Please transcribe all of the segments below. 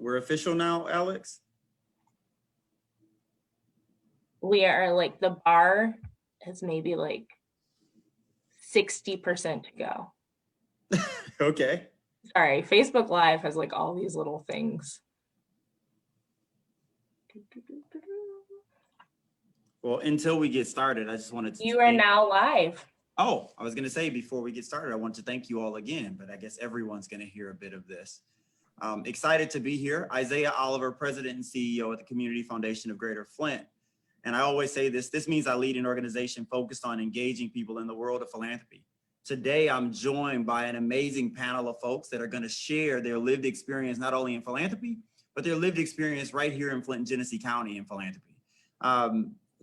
We're official now, Alex? We are like, the bar is maybe like 60% to go. Okay. Sorry, Facebook Live has like all these little things. Well, until we get started, I just wanted to— You are now live. Oh, I was going to say before we get started, I want to thank you all again, but I guess everyone's going to hear a bit of this. Excited to be here. Isaiah Oliver, President and CEO at the Community Foundation of Greater Flint. And I always say this means I lead an organization focused on engaging people in the world of philanthropy. Today, I'm joined by an amazing panel of folks that are going to share their lived experience, not only in philanthropy, but their lived experience right here in Flint Genesee County in philanthropy.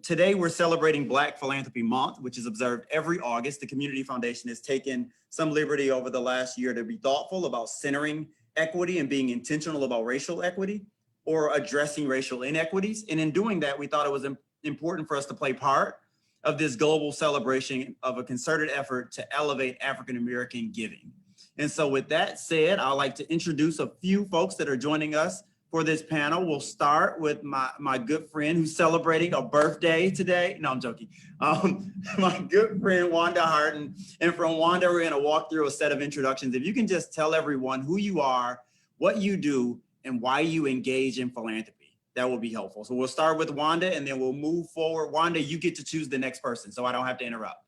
Today, we're celebrating Black Philanthropy Month, which is observed every August. The Community Foundation has taken some liberty over the last year to be thoughtful about centering equity and being intentional about racial equity or addressing racial inequities. And in doing that, we thought it was important for us to play part of this global celebration of a concerted effort to elevate African-American giving. And so with that said, I'd like to introduce a few folks that are joining us for this panel. We'll start with my good friend who's celebrating a birthday today. No, I'm joking. My good friend, Wanda Harden. And from Wanda, we're gonna walk through a set of introductions. If you can just tell everyone who you are, what you do, and why you engage in philanthropy, that will be helpful. So we'll start with Wanda and then we'll move forward. Wanda, you get to choose the next person so I don't have to interrupt.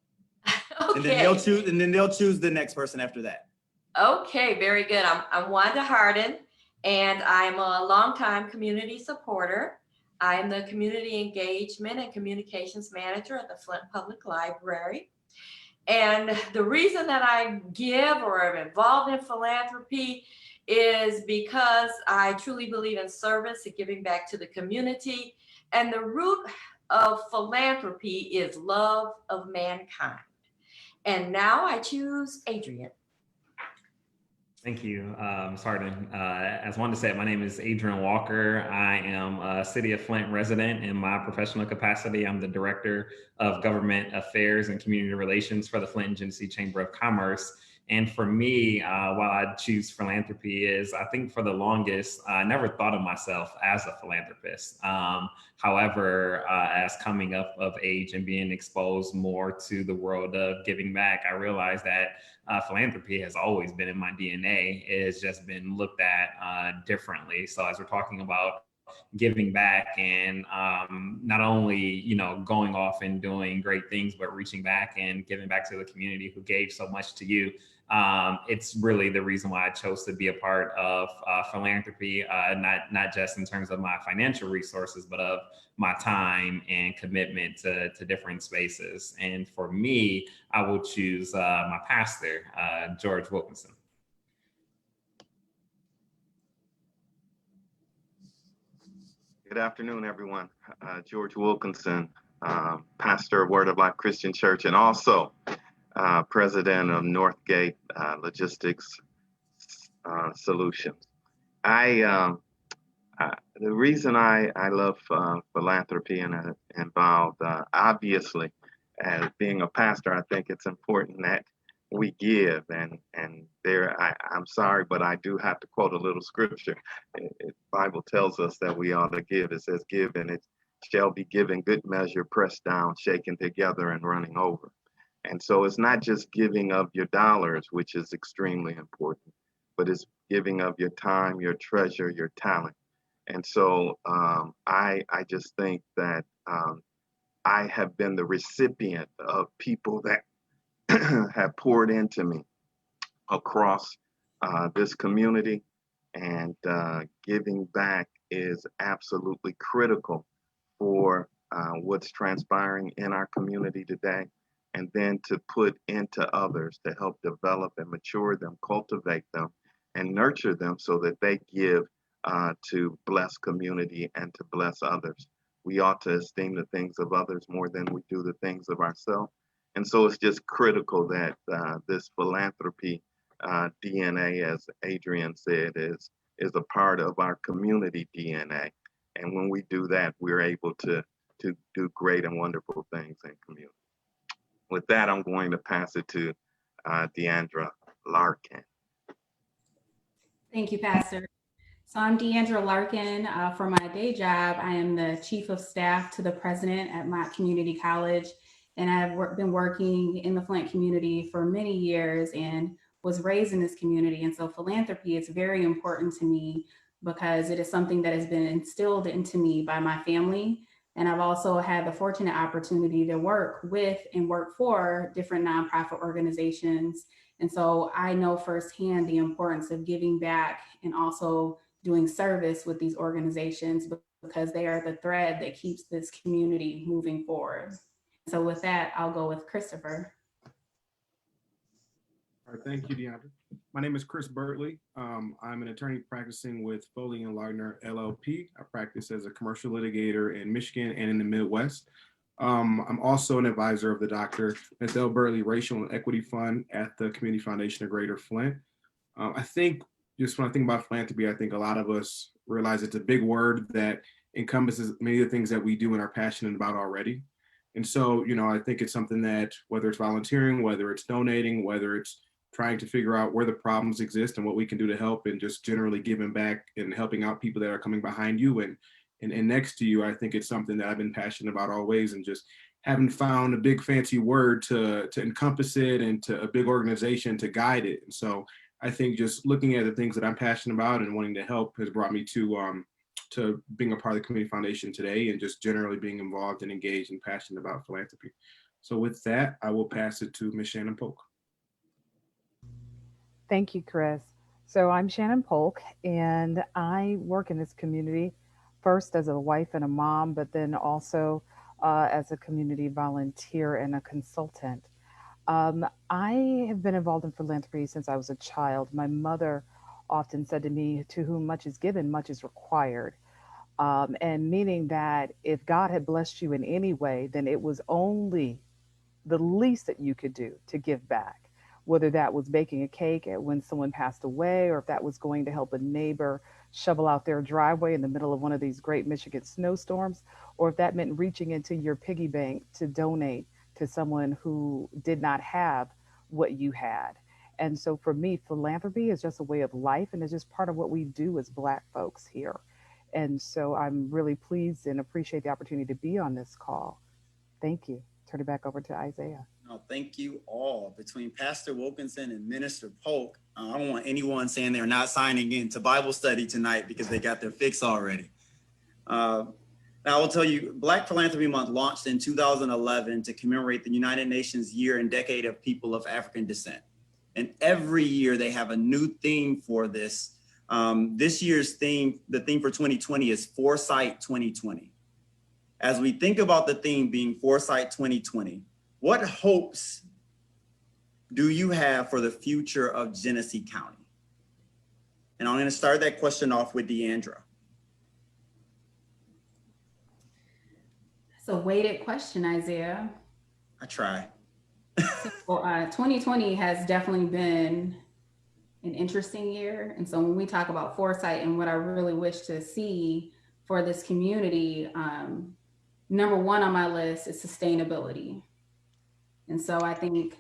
Okay. And then they'll choose the next person after that. Okay, very good. I'm Wanda Harden, and I'm a longtime community supporter. I am the Community Engagement and Communications Manager at the Flint Public Library. And the reason that I give or am involved in philanthropy is because I truly believe in service and giving back to the community. And the root of philanthropy is love of mankind. And now I choose Adrian. Thank you, Ms. Harden. As Wanda said, my name is Adrian Walker. I am a City of Flint resident. In my professional capacity, I'm the Director of Government Affairs and Community Relations for the Flint and Genesee Chamber of Commerce. And for me, while I choose philanthropy is, I think for the longest, I never thought of myself as a philanthropist. However, as coming up of age and being exposed more to the world of giving back, I realized that philanthropy has always been in my DNA. It has just been looked at differently. So as we're talking about giving back and not only, going off and doing great things, but reaching back and giving back to the community who gave so much to you. It's really the reason why I chose to be a part of philanthropy, not just in terms of my financial resources, but of my time and commitment to different spaces. And for me, I will choose my pastor, George Wilkinson. Good afternoon, everyone. George Wilkinson, pastor of Word of Life Christian Church, and also president of Northgate Logistics Solutions. The reason I love philanthropy and involved, obviously, as being a pastor, I think it's important that we give. And there, I'm sorry, but I do have to quote a little scripture. The Bible tells us that we ought to give. It says, "Give, and it shall be given, good measure, pressed down, shaken together, and running over." And so it's not just giving of your dollars, which is extremely important, but it's giving of your time, your treasure, your talent. And so I just think that I have been the recipient of people that have poured into me across this community, and giving back is absolutely critical for what's transpiring in our community today, and then to put into others to help develop and mature them, cultivate them, and nurture them so that they give to bless community and to bless others. We ought to esteem the things of others more than we do the things of ourselves. And so it's just critical that this philanthropy DNA, as Adrian said, is a part of our community DNA. And when we do that, we're able to do great and wonderful things in community. With that, I'm going to pass it to Deandra Larkin. Thank you, Pastor. So I'm Deandra Larkin. For my day job, I am the Chief of Staff to the President at Mott Community College. And I've been working in the Flint community for many years and was raised in this community. And so philanthropy is very important to me because it is something that has been instilled into me by my family. And I've also had the fortunate opportunity to work with and work for different nonprofit organizations. And so I know firsthand the importance of giving back and also doing service with these organizations because they are the thread that keeps this community moving forward. So with that, I'll go with Christopher. All right, thank you, Deandra. My name is Chris Bertley. I'm an attorney practicing with Foley and Lardner LLP. I practice as a commercial litigator in Michigan and in the Midwest. I'm also an advisor of the Dr. Ethel Bertley Racial and Equity Fund at the Community Foundation of Greater Flint. I think just when I think about philanthropy, I think a lot of us realize it's a big word that encompasses many of the things that we do and are passionate about already. And so, I think it's something that whether it's volunteering, whether it's donating, whether it's trying to figure out where the problems exist and what we can do to help, and just generally giving back and helping out people that are coming behind you and next to you, I think it's something that I've been passionate about always, and just haven't found a big fancy word to encompass it and to a big organization to guide it. And so I think just looking at the things that I'm passionate about and wanting to help has brought me to being a part of the Community Foundation today, and just generally being involved and engaged and passionate about philanthropy. So with that, I will pass it to Ms. Shannon Polk. Thank you, Chris. So I'm Shannon Polk, and I work in this community first as a wife and a mom, but then also as a community volunteer and a consultant. I have been involved in philanthropy since I was a child. My mother often said to me, "To whom much is given, much is required." And meaning that if God had blessed you in any way, then it was only the least that you could do to give back, whether that was baking a cake when someone passed away, or if that was going to help a neighbor shovel out their driveway in the middle of one of these great Michigan snowstorms, or if that meant reaching into your piggy bank to donate to someone who did not have what you had. And so for me, philanthropy is just a way of life, and it's just part of what we do as Black folks here. And so I'm really pleased and appreciate the opportunity to be on this call. Thank you. Turn it back over to Isaiah. No, thank you all. Between Pastor Wilkinson and Minister Polk, I don't want anyone saying they're not signing in to Bible study tonight because they got their fix already. Now, I will tell you, Black Philanthropy Month launched in 2011 to commemorate the United Nations Year and Decade of People of African Descent. And every year they have a new theme for this. This year's theme, the theme for 2020 is Foresight 2020. As we think about the theme being Foresight 2020, what hopes do you have for the future of Genesee County? And I'm going to start that question off with Deandra. It's a weighted question, Isaiah. I try. So, 2020 has definitely been an interesting year. And so when we talk about foresight and what I really wish to see for this community, number one on my list is sustainability. And so I think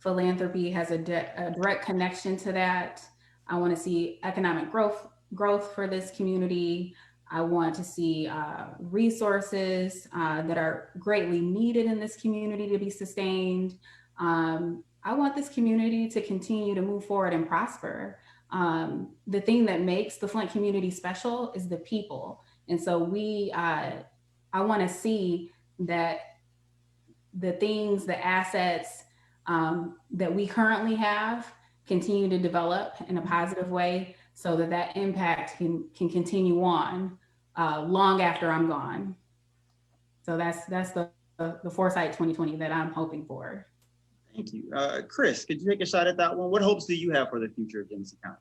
philanthropy has a direct connection to that. I want to see economic growth for this community. I want to see resources that are greatly needed in this community to be sustained. I want this community to continue to move forward and prosper. The thing that makes the Flint community special is the people. And so I want to see that the things, the assets that we currently have continue to develop in a positive way so that impact can continue on long after I'm gone. So that's the Foresight 2020 that I'm hoping for. Thank you. Chris, could you take a shot at that one? What hopes do you have for the future of Genesee County?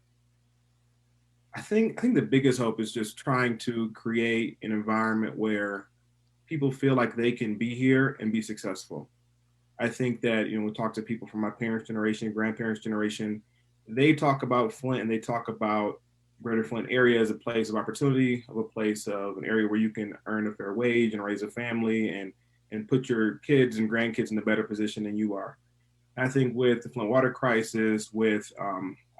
I think the biggest hope is just trying to create an environment where people feel like they can be here and be successful. I think that, we talk to people from my parents' generation, grandparents' generation, they talk about Flint and they talk about Greater Flint area as a place of opportunity, of a place of an area where you can earn a fair wage and raise a family and put your kids and grandkids in a better position than you are. I think with the Flint water crisis, with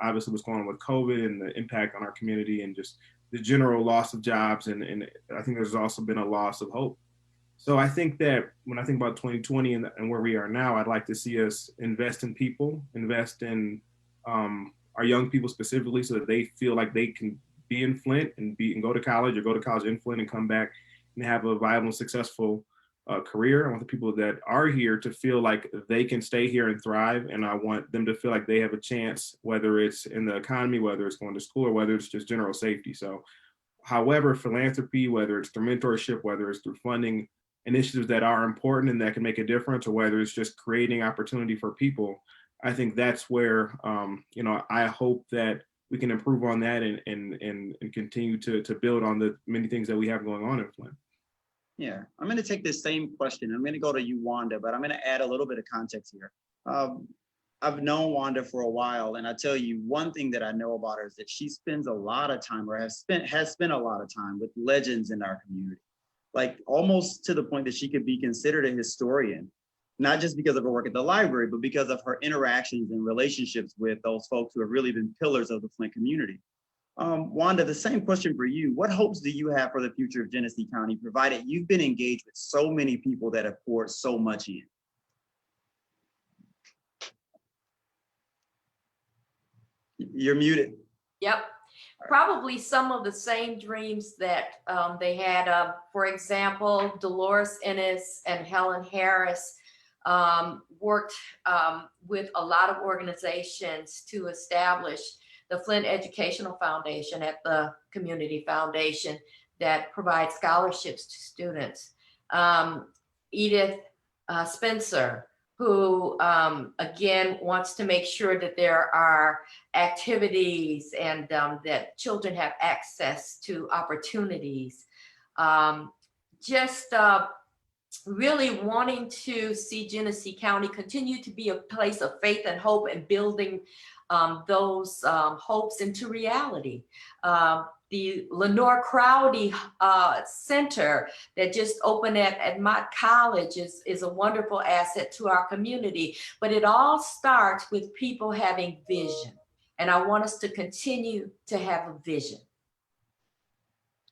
obviously what's going on with COVID and the impact on our community and just the general loss of jobs, and I think there's also been a loss of hope. So I think that when I think about 2020 and where we are now, I'd like to see us invest in people, invest in our young people specifically, so that they feel like they can be in Flint and go to college, or go to college in Flint and come back and have a viable and successful career. I want the people that are here to feel like they can stay here and thrive. And I want them to feel like they have a chance, whether it's in the economy, whether it's going to school, or whether it's just general safety. So however, philanthropy, whether it's through mentorship, whether it's through funding initiatives that are important and that can make a difference, or whether it's just creating opportunity for people, I think that's where, I hope that we can improve on that and continue to build on the many things that we have going on in Flint. Yeah, I'm going to take this same question. I'm going to go to you, Wanda, but I'm going to add a little bit of context here. I've known Wanda for a while, and I tell you, one thing that I know about her is that she spends a lot of time, or has spent a lot of time with legends in our community, like almost to the point that she could be considered a historian, not just because of her work at the library, but because of her interactions and relationships with those folks who have really been pillars of the Flint community. Wanda, the same question for you. What hopes do you have for the future of Genesee County, provided you've been engaged with so many people that have poured so much in? You're muted. Yep. Probably some of the same dreams that they had. For example, Dolores Ennis and Helen Harris worked with a lot of organizations to establish the Flint Educational Foundation at the Community Foundation that provides scholarships to students. Edith Spencer, who again wants to make sure that there are activities and that children have access to opportunities. Really wanting to see Genesee County continue to be a place of faith and hope, and building those hopes into reality. The Lenore Crowdy Center that just opened at Mott College is a wonderful asset to our community, but it all starts with people having vision. And I want us to continue to have a vision.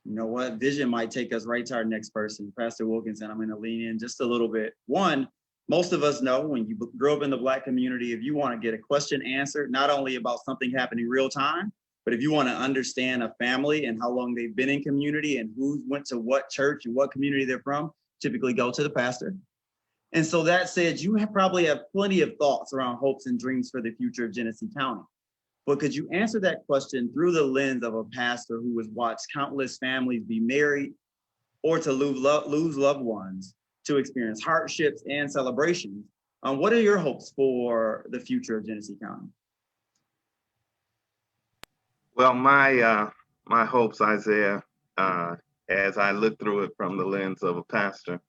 You know what? Vision might take us right to our next person. Pastor Wilkinson, I'm going to lean in just a little bit. One, most of us know when you grow up in the Black community, if you want to get a question answered, not only about something happening real time, but if you want to understand a family and how long they've been in community and who went to what church and what community they're from, typically go to the pastor. And so that said, you probably have plenty of thoughts around hopes and dreams for the future of Genesee County. But could you answer that question through the lens of a pastor who has watched countless families be married or to lose loved ones, to experience hardships and celebrations? What are your hopes for the future of Genesee County? Well, my hopes, Isaiah, as I look through it from the lens of a pastor,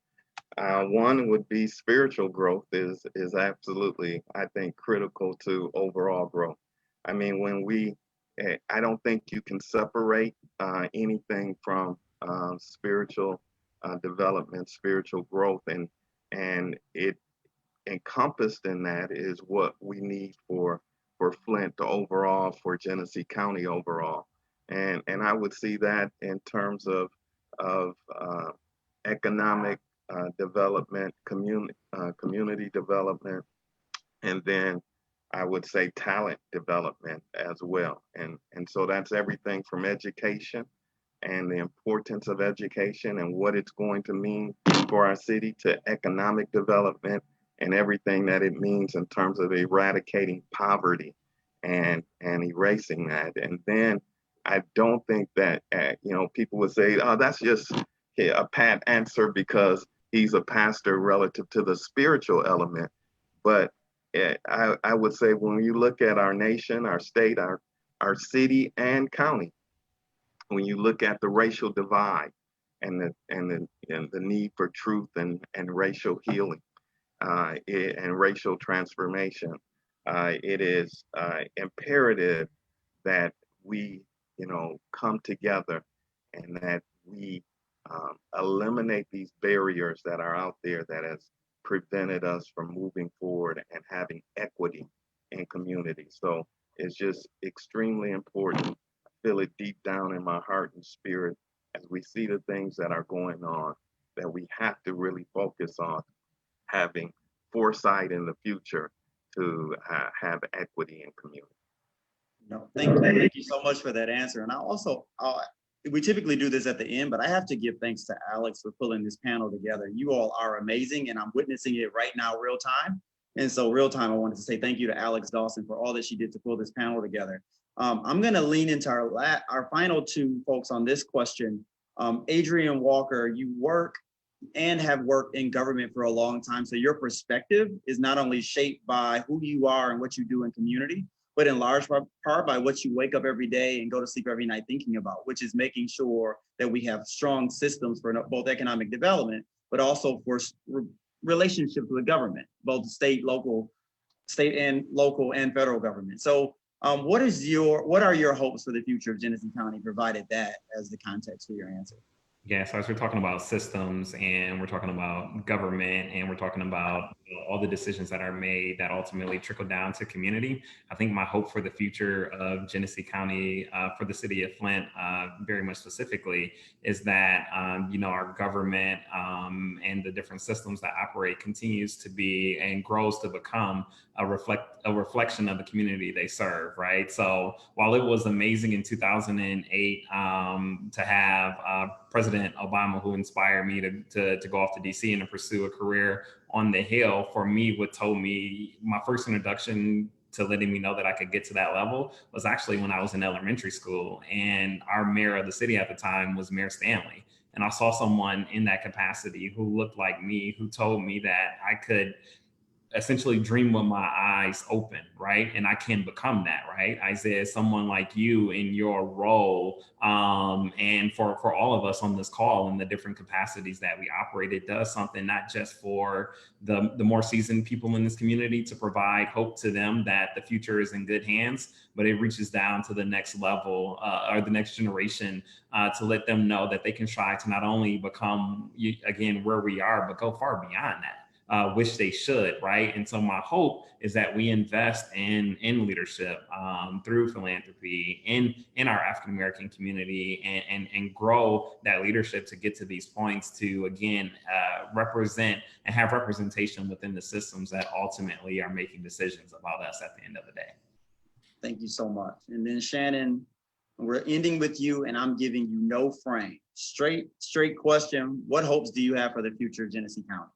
one would be spiritual growth is absolutely, I think, critical to overall growth. I mean, I don't think you can separate anything from spiritual development, spiritual growth, and it encompassed in that is what we need for Flint overall, for Genesee County overall, and I would see that in terms of economic development, community development, and then I would say talent development as well. And so that's everything from education and the importance of education and what it's going to mean for our city, to economic development and everything that it means in terms of eradicating poverty and erasing that. And then I don't think that, people would say, oh, that's just a pat answer because he's a pastor relative to the spiritual element. But I would say when you look at our nation, our state, our city and county, when you look at the racial divide and the need for truth and racial healing and racial transformation, it is imperative that we, come together and that we eliminate these barriers that are out there that has prevented us from moving forward and having equity in community. So it's just extremely important, I feel it deep down in my heart and spirit as we see the things that are going on, that we have to really focus on having foresight in the future to have equity in community. No, thank you so much for that answer. And I also, we typically do this at the end, but I have to give thanks to Alex for pulling this panel together. You all are amazing, and I'm witnessing it right now, real time. And so real time, I wanted to say thank you to Alex Dawson for all that she did to pull this panel together. I'm gonna lean into our final two folks on this question. Adrian Walker, you work and have worked in government for a long time. So your perspective is not only shaped by who you are and what you do in community, but in large part by what you wake up every day and go to sleep every night thinking about, which is making sure that we have strong systems for both economic development, but also for relationships with government, both state and local and federal government. So what are your hopes for the future of Genesee County, provided that as the context for your answer? Yeah, so as we're talking about systems and we're talking about government and we're talking about all the decisions that are made that ultimately trickle down to community, I think my hope for the future of Genesee County, for the city of Flint, very much specifically, is that our government and the different systems that operate continues to be and grows to become a reflection of the community they serve, right? So while it was amazing in 2008 to have President Obama, who inspired me to go off to DC and to pursue a career on the Hill, for me, what told me my first introduction to letting me know that I could get to that level was actually when I was in elementary school. And our mayor of the city at the time was Mayor Stanley. And I saw someone in that capacity who looked like me, who told me that I could essentially dream with my eyes open, right? And I can become that, right? Isaiah, someone like you in your role, and for all of us on this call in the different capacities that we operate, it does something not just for the more seasoned people in this community to provide hope to them that the future is in good hands, but it reaches down to the next level or the next generation to let them know that they can try to not only become, again, where we are, but go far beyond that. Which they should, right? And so my hope is that we invest in leadership through philanthropy in our African American community and grow that leadership to get to these points to, again, represent and have representation within the systems that ultimately are making decisions about us at the end of the day. Thank you so much. And then Shannon, we're ending with you, and I'm giving you no frame. Straight question. What hopes do you have for the future of Genesee County?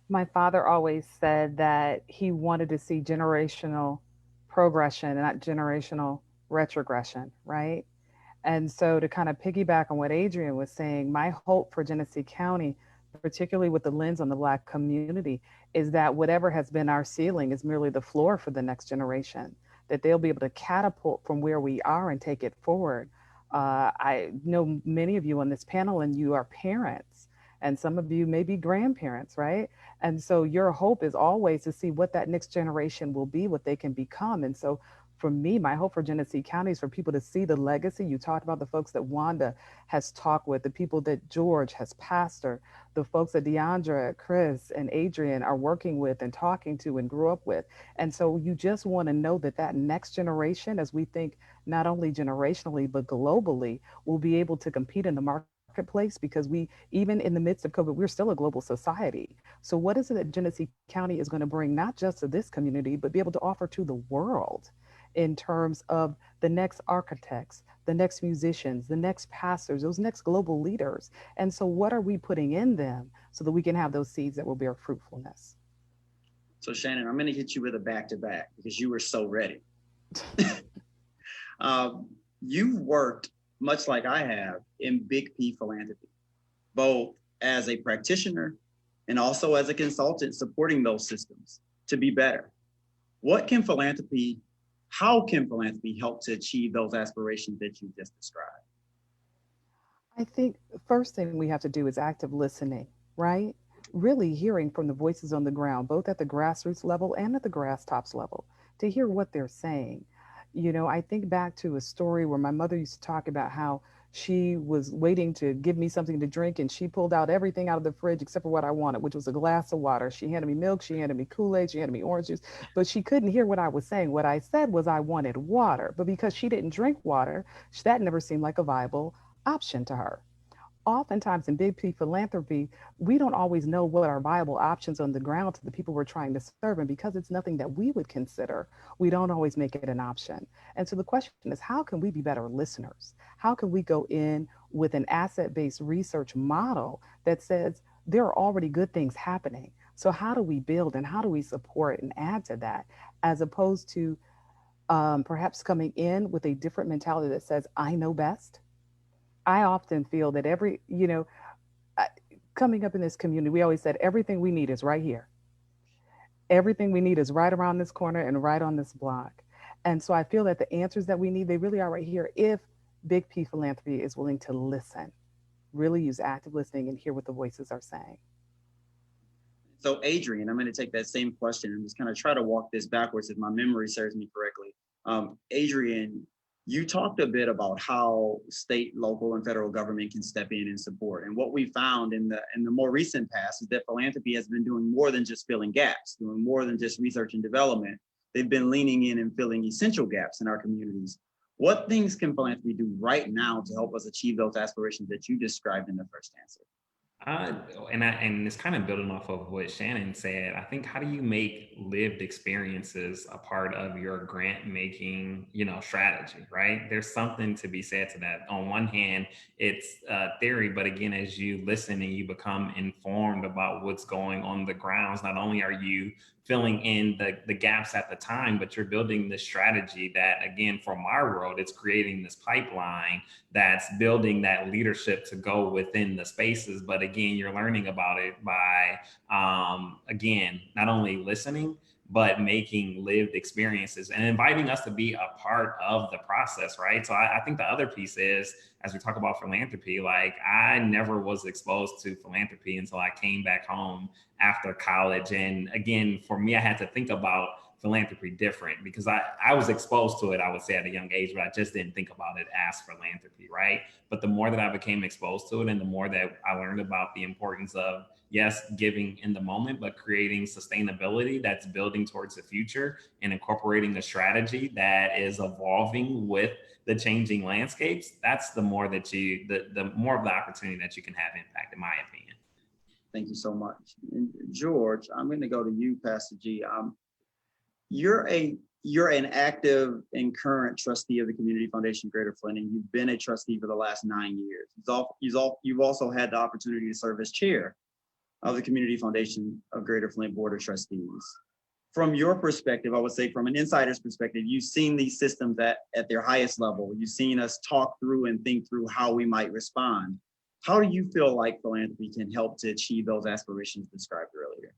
My father always said that he wanted to see generational progression and not generational retrogression, right? And so to kind of piggyback on what Adrian was saying, my hope for Genesee County, particularly with the lens on the Black community, is that whatever has been our ceiling is merely the floor for the next generation, that they'll be able to catapult from where we are and take it forward. I know many of you on this panel, and you are parents, and some of you may be grandparents, right? And so your hope is always to see what that next generation will be, what they can become. And so for me, my hope for Genesee County is for people to see the legacy. You talked about the folks that Wanda has talked with, the people that George has pastored, the folks that Deandra, Chris, and Adrian are working with and talking to and grew up with. And so you just want to know that that next generation, as we think not only generationally, but globally, will be able to compete in the marketplace, because we, even in the midst of COVID, we're still a global society. So what is it that Genesee County is going to bring, not just to this community, but be able to offer to the world in terms of the next architects, the next musicians, the next pastors, those next global leaders? And so what are we putting in them so that we can have those seeds that will bear fruitfulness? So Shannon, I'm going to hit you with a back-to-back because you were so ready. You've worked, much like I have, in Big P Philanthropy, both as a practitioner and also as a consultant supporting those systems to be better. How can philanthropy help to achieve those aspirations that you just described? I think the first thing we have to do is active listening, right? Really hearing from the voices on the ground, both at the grassroots level and at the grass tops level, to hear what they're saying. You know, I think back to a story where my mother used to talk about how She was waiting to give me something to drink, and she pulled out everything out of the fridge except for what I wanted, which was a glass of water. She handed me milk, she handed me Kool-Aid, she handed me orange juice, but she couldn't hear what I was saying. What I said was I wanted water, but because she didn't drink water, that never seemed like a viable option to her. Oftentimes in big P philanthropy, we don't always know what are viable options on the ground to the people we're trying to serve. And because it's nothing that we would consider, we don't always make it an option. And so the question is, how can we be better listeners? How can we go in with an asset-based research model that says there are already good things happening? So how do we build and how do we support and add to that, as opposed to perhaps coming in with a different mentality that says, I know best. I often feel that coming up in this community, we always said everything we need is right here. Everything we need is right around this corner and right on this block. And so I feel that the answers that we need, they really are right here if Big P Philanthropy is willing to listen, really use active listening and hear what the voices are saying. So Adrian, I'm going to take that same question and just kind of try to walk this backwards if my memory serves me correctly. Adrian, you talked a bit about how state, local, and federal government can step in and support. And what we found in the more recent past is that philanthropy has been doing more than just filling gaps, doing more than just research and development. They've been leaning in and filling essential gaps in our communities. What things can philanthropy do right now to help us achieve those aspirations that you described in the first answer? And it's kind of building off of what Shannon said. I think, how do you make lived experiences a part of your grant making, strategy, right? There's something to be said to that. On one hand, it's theory, but again, as you listen and you become informed about what's going on the grounds, not only are you filling in the gaps at the time, but you're building this strategy that, again, for my world, it's creating this pipeline that's building that leadership to go within the spaces. But again, you're learning about it by, again, not only listening, but making lived experiences and inviting us to be a part of the process, right? So I think the other piece is, as we talk about philanthropy, like, I never was exposed to philanthropy until I came back home after college. And again, for me, I had to think about philanthropy different because I was exposed to it, I would say, at a young age, but I just didn't think about it as philanthropy, right? But the more that I became exposed to it and the more that I learned about the importance of, yes, giving in the moment, but creating sustainability that's building towards the future and incorporating a strategy that is evolving with the changing landscapes, that's the more that the more of the opportunity that you can have impact, in my opinion. Thank you so much. And George, I'm going to go to you, Pastor G. You're an active and current trustee of the Community Foundation Greater Flint, and you've been a trustee for the last 9 years. You've also had the opportunity to serve as chair of the Community Foundation of Greater Flint Board of Trustees. From your perspective, I would say from an insider's perspective, you've seen these systems at their highest level. You've seen us talk through and think through how we might respond. How do you feel like philanthropy can help to achieve those aspirations described earlier?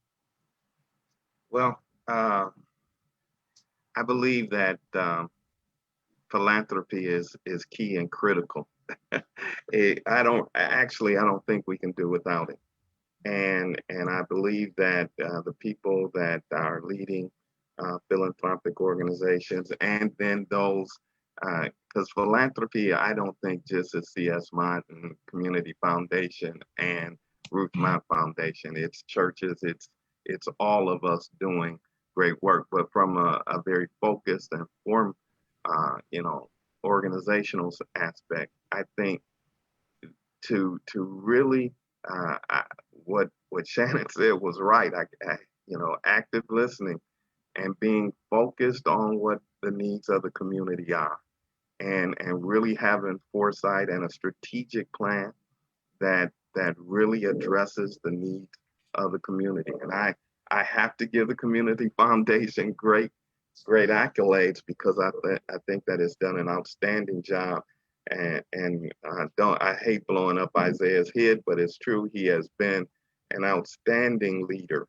Well, I believe that philanthropy is key and critical. I don't think we can do without it. And I believe that the people that are leading philanthropic organizations, and then those, because philanthropy, I don't think just is C.S. Martin Community Foundation and Ruth Mott Foundation. It's churches, it's all of us doing great work, but from a very focused and formed, organizational aspect. I think to really what Shannon said was right. Active listening and being focused on what the needs of the community are, and really having foresight and a strategic plan that really addresses the needs of the community. And I have to give the Community Foundation great accolades because I think that it's done an outstanding job. And I hate blowing up Isaiah's head, but it's true. He has been an outstanding leader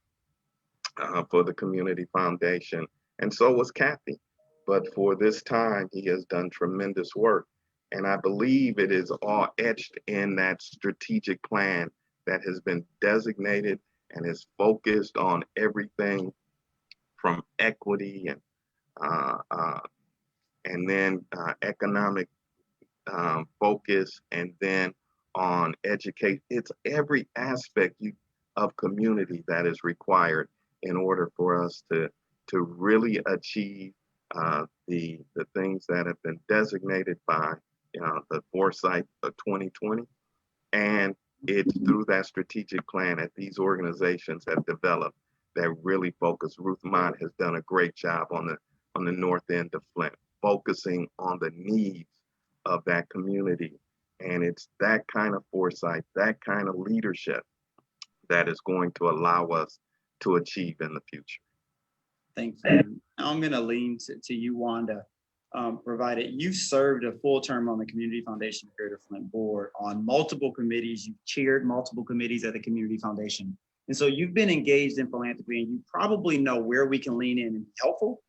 for the Community Foundation, and so was Kathy. But for this time, he has done tremendous work. And I believe it is all etched in that strategic plan that has been designated and is focused on everything from equity and then economic focus, and then on educate. It's every aspect of community that is required in order for us to really achieve the things that have been designated by the foresight of 2020. And it's through that strategic plan that these organizations have developed that really focus. Ruth Mott has done a great job on the north end of Flint, focusing on the needs of that community. And it's that kind of foresight, that kind of leadership that is going to allow us to achieve in the future. Thank you. I'm going to lean to you, Wanda. Provided you served a full term on the Community Foundation of Greater Flint Board on multiple committees, you've chaired multiple committees at the Community Foundation. And so you've been engaged in philanthropy, and you probably know where we can lean in and be helpful.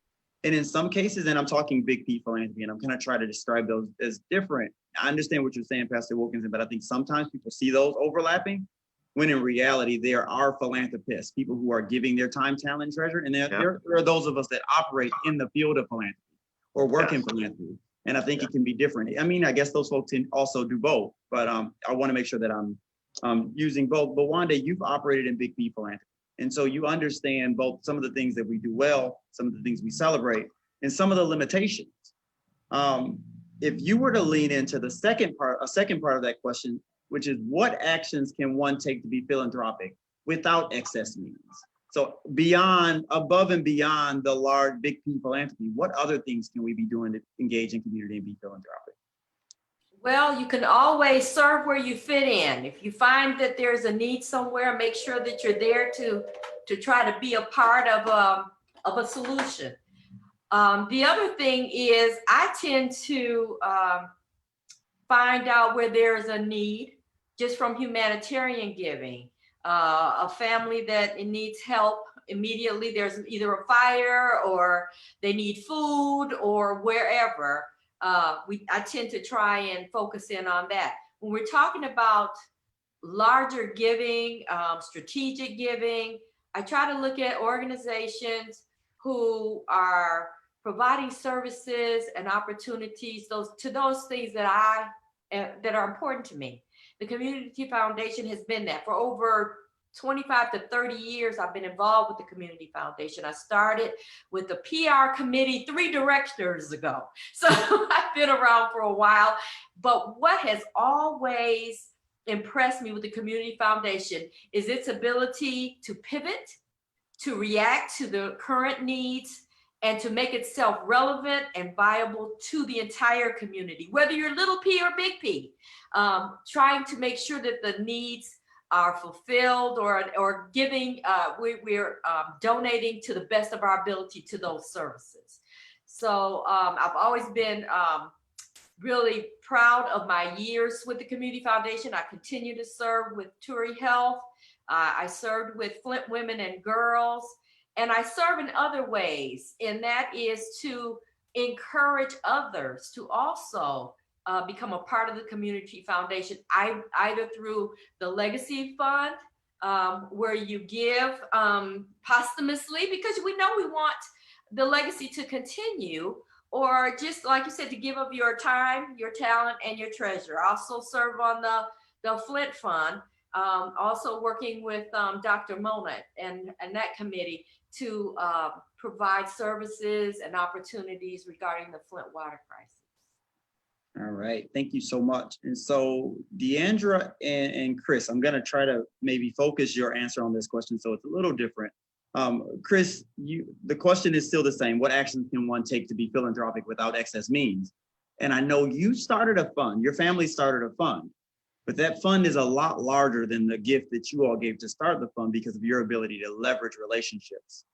And in some cases, and I'm talking big P philanthropy, and I'm going to try to describe those as different. I understand what you're saying, Pastor Wilkinson, but I think sometimes people see those overlapping, when in reality, there are philanthropists, people who are giving their time, talent, and treasure. And there are those of us that operate in the field of philanthropy or work in philanthropy. And I think it can be different. I mean, I guess those folks can also do both, but I want to make sure that I'm using both. But Wanda, you've operated in big P philanthropy. And so you understand both some of the things that we do well, some of the things we celebrate, and some of the limitations. If you were to lean into the second part of that question, which is what actions can one take to be philanthropic without excess means? So above and beyond the large big P philanthropy, what other things can we be doing to engage in community and be philanthropic? Well, you can always serve where you fit in. If you find that there's a need somewhere, make sure that you're there to try to be a part of a solution. The other thing is I tend to find out where there's a need just from humanitarian giving. A family that needs help immediately, there's either a fire or they need food or wherever. I tend to try and focus in on that. When we're talking about larger giving, strategic giving, I try to look at organizations who are providing services and opportunities to those things that are important to me. The Community Foundation has been that for over 25 to 30 years. I've been involved with the Community Foundation. I started with the PR committee 3 directors ago. So I've been around for a while. But what has always impressed me with the Community Foundation is its ability to pivot, to react to the current needs, and to make itself relevant and viable to the entire community, whether you're little P or big P, trying to make sure that the needs are fulfilled or giving, we're donating to the best of our ability to those services. So I've always been really proud of my years with the Community Foundation. I continue to serve with Turi Health. I served with Flint Women and Girls. And I serve in other ways, and that is to encourage others to also become a part of the Community Foundation, either through the Legacy Fund, where you give posthumously, because we know we want the legacy to continue, or just like you said, to give of your time, your talent, and your treasure. I also serve on the Flint Fund, also working with Dr. Mona and that committee to provide services and opportunities regarding the Flint water crisis. All right, thank you so much. And so Deandra and Chris, I'm gonna try to maybe focus your answer on this question so it's a little different. Chris, the question is still the same. What actions can one take to be philanthropic without excess means? And I know you started a fund, your family started a fund, but that fund is a lot larger than the gift that you all gave to start the fund because of your ability to leverage relationships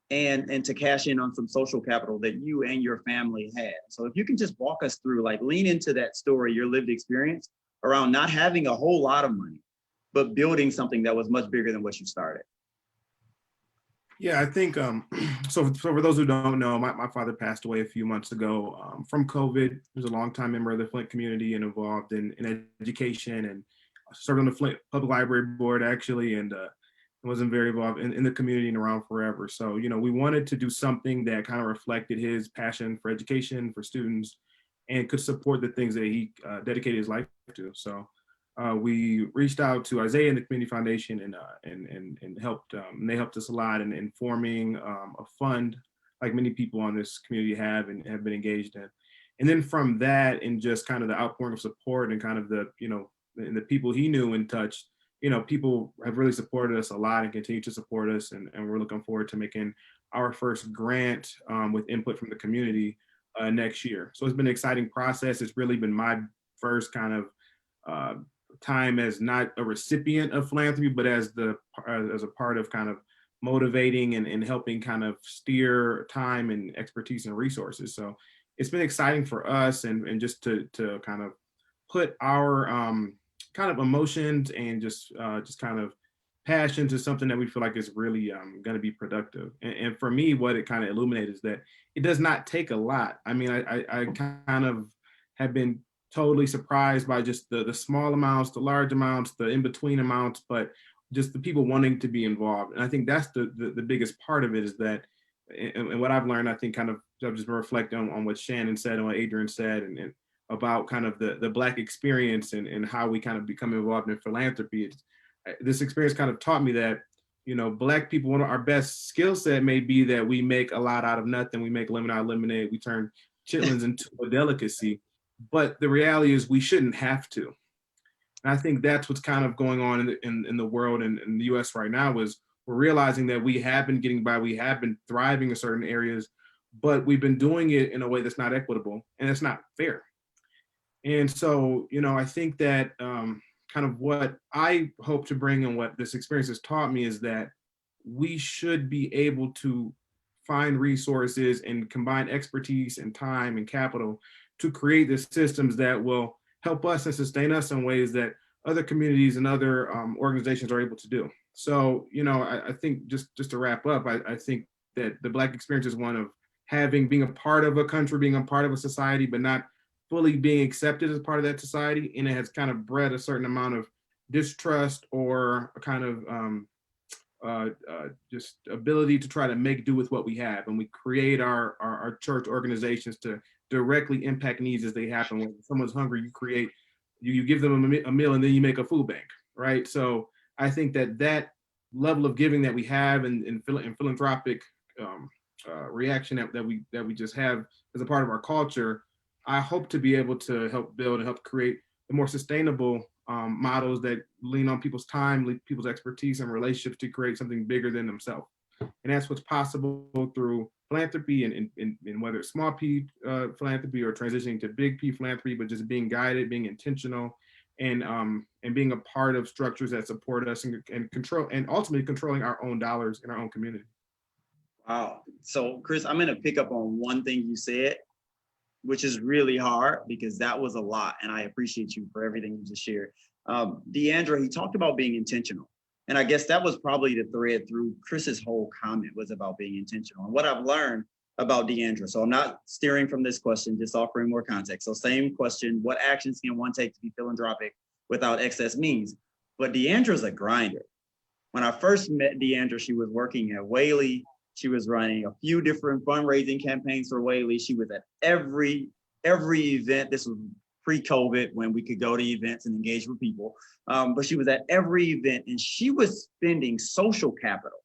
and to cash in on some social capital that you and your family had. So if you can just walk us through, like lean into that story, your lived experience around not having a whole lot of money, but building something that was much bigger than what you started. Yeah, I think, so for those who don't know, my father passed away a few months ago from COVID. He was a longtime member of the Flint community and involved in education, and served on the Flint Public Library Board actually, and wasn't very involved in the community and around forever. So, we wanted to do something that kind of reflected his passion for education, for students, and could support the things that he dedicated his life to. So we reached out to Isaiah and the Community Foundation and helped, and they helped us a lot in forming a fund like many people on this community have and have been engaged in. And then from that, and just kind of the outpouring of support and kind of the, and the people he knew and touched, people have really supported us a lot and continue to support us. And we're looking forward to making our first grant with input from the community next year. So it's been an exciting process. It's really been my first kind of time as not a recipient of philanthropy, but as a part of kind of motivating and helping kind of steer time and expertise and resources. So it's been exciting for us and just to kind of put our kind of emotions and just kind of passion to something that we feel like is really going to be productive. And for me, what it kind of illuminated is that it does not take a lot. I mean, I kind of have been totally surprised by just the small amounts, the large amounts, the in-between amounts, but just the people wanting to be involved. And I think that's the biggest part of it, is that, and what I've learned, I think kind of, I've just been reflecting on what Shannon said and what Adrian said, and about kind of the Black experience and how we kind of become involved in philanthropy. This experience kind of taught me that, Black people, one of our best skill set may be that we make a lot out of nothing. We make lemon out of lemonade. We turn chitlins into a delicacy. But the reality is we shouldn't have to. And I think that's what's kind of going on in the world and in the US right now, is we're realizing that we have been getting by, we have been thriving in certain areas, but we've been doing it in a way that's not equitable and it's not fair. And so, I think that kind of what I hope to bring and what this experience has taught me is that we should be able to find resources and combine expertise and time and capital to create the systems that will help us and sustain us in ways that other communities and other organizations are able to do. So, I think just to wrap up, I think that the Black experience is one of being a part of a country, being a part of a society, but not fully being accepted as part of that society. And it has kind of bred a certain amount of distrust or a kind of just ability to try to make do with what we have. And we create our church organizations to directly impact needs as they happen. When someone's hungry, you give them a meal and then you make a food bank, right? So I think that level of giving that we have in philanthropic reaction that we just have as a part of our culture, I hope to be able to help build and help create the more sustainable models that lean on people's time, people's expertise and relationships to create something bigger than themselves. And that's what's possible through philanthropy and whether it's small p philanthropy or transitioning to big P philanthropy, but just being guided, being intentional, and being a part of structures that support us and control, and ultimately controlling our own dollars in our own community. Wow. So Chris, I'm going to pick up on one thing you said, which is really hard because that was a lot. And I appreciate you for everything you just shared. Deandra, he talked about being intentional. And I guess that was probably the thread through Chris's whole comment, was about being intentional. And what I've learned about Deandra, so I'm not steering from this question, just offering more context. So same question, what actions can one take to be philanthropic without excess means? But Deandra's a grinder. When I first met Deandra, she was working at Whaley. She was running a few different fundraising campaigns for Whaley. She was at every event. This was pre-COVID when we could go to events and engage with people. But she was at every event and she was spending social capital.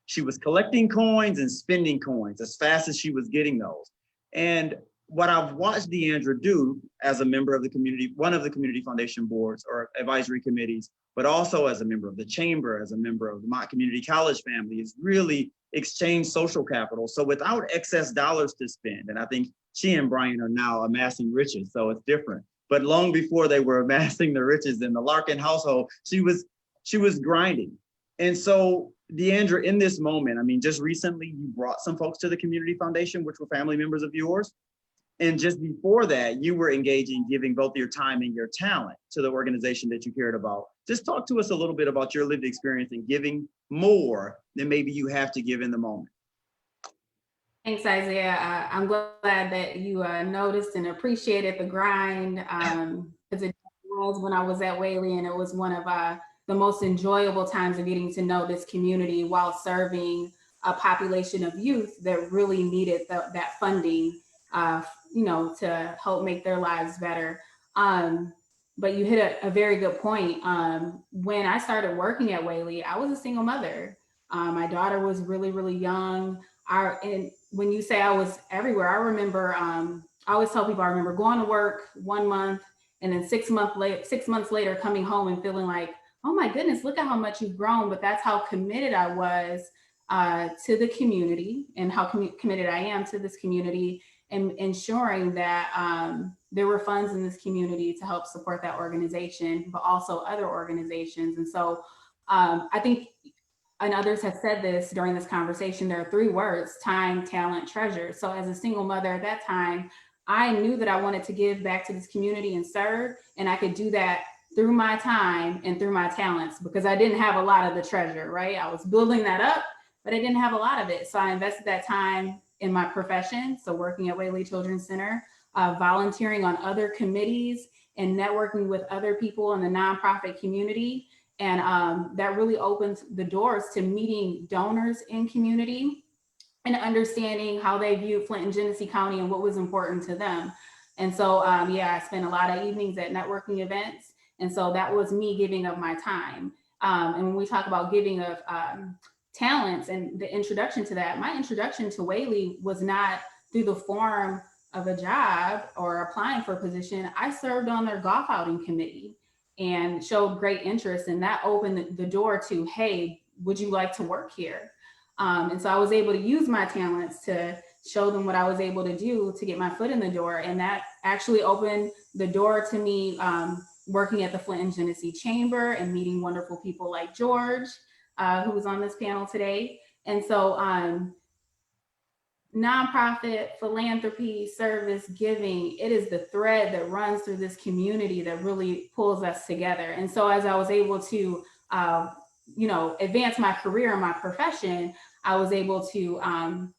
She was collecting coins and spending coins as fast as she was getting those. And what I've watched Deandra do as a member of the community, one of the community foundation boards or advisory committees, but also as a member of the chamber, as a member of the Mott Community College family, is really exchange social capital. So without excess dollars to spend, and I think she and Brian are now amassing riches, so it's different. But long before they were amassing the riches in the Larkin household, she was grinding. And so Deandra, in this moment, I mean, just recently you brought some folks to the Community Foundation, which were family members of yours. And just before that, you were engaging, giving both your time and your talent to the organization that you cared about. Just talk to us a little bit about your lived experience in giving more than maybe you have to give in the moment. Thanks, Isaiah. I'm glad that you noticed and appreciated the grind, because it was when I was at Whaley, and it was one of the most enjoyable times of getting to know this community while serving a population of youth that really needed that funding to help make their lives better. But you hit a very good point. When I started working at Whaley, I was a single mother. My daughter was really, really young. And when you say I was everywhere, I remember, I always tell people I remember going to work 1 month and then 6 months later coming home and feeling like, oh my goodness, look at how much you've grown. But that's how committed I was to the community and how committed I am to this community, and ensuring that there were funds in this community to help support that organization, but also other organizations. And so I think, and others have said this during this conversation, there are 3 words: time, talent, treasure. So as a single mother at that time, I knew that I wanted to give back to this community and serve, and I could do that through my time and through my talents, because I didn't have a lot of the treasure, right? I was building that up, but I didn't have a lot of it. So I invested that time in my profession. So working at Whaley Children's Center, volunteering on other committees, and networking with other people in the nonprofit community. And that really opened the doors to meeting donors in community and understanding how they viewed Flint and Genesee County and what was important to them. And so, I spent a lot of evenings at networking events. And so that was me giving of my time. And when we talk about giving of talents and the introduction to that, my introduction to Whaley was not through the form of a job or applying for a position. I served on their golf outing committee and showed great interest, and that opened the door to, hey, would you like to work here? And so I was able to use my talents to show them what I was able to do to get my foot in the door. And that actually opened the door to me working at the Flint and Genesee Chamber and meeting wonderful people like George, who was on this panel today. And so nonprofit, philanthropy, service, giving, it is the thread that runs through this community that really pulls us together. And so as I was able to, advance my career and my profession, I was able to,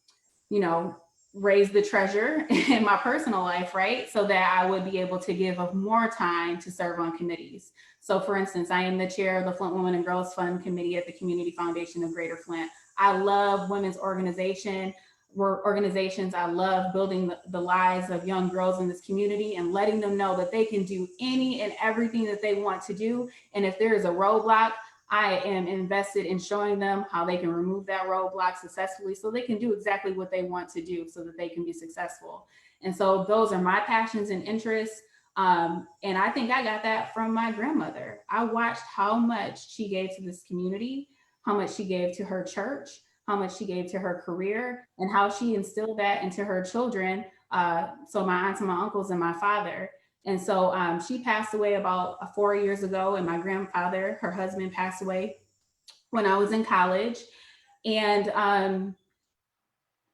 raise the treasure in my personal life, right? So that I would be able to give of more time to serve on committees. So for instance, I am the chair of the Flint Women and Girls Fund Committee at the Community Foundation of Greater Flint. I love women's organizations. I love building the lives of young girls in this community and letting them know that they can do any and everything that they want to do. And if there is a roadblock, I am invested in showing them how they can remove that roadblock successfully so they can do exactly what they want to do so that they can be successful. And so those are my passions and interests. And I think I got that from my grandmother. I watched how much she gave to this community, how much she gave to her church, how much she gave to her career, and how she instilled that into her children. So my aunts and my uncles and my father. And so she passed away about 4 years ago, and my grandfather, her husband, passed away when I was in college. And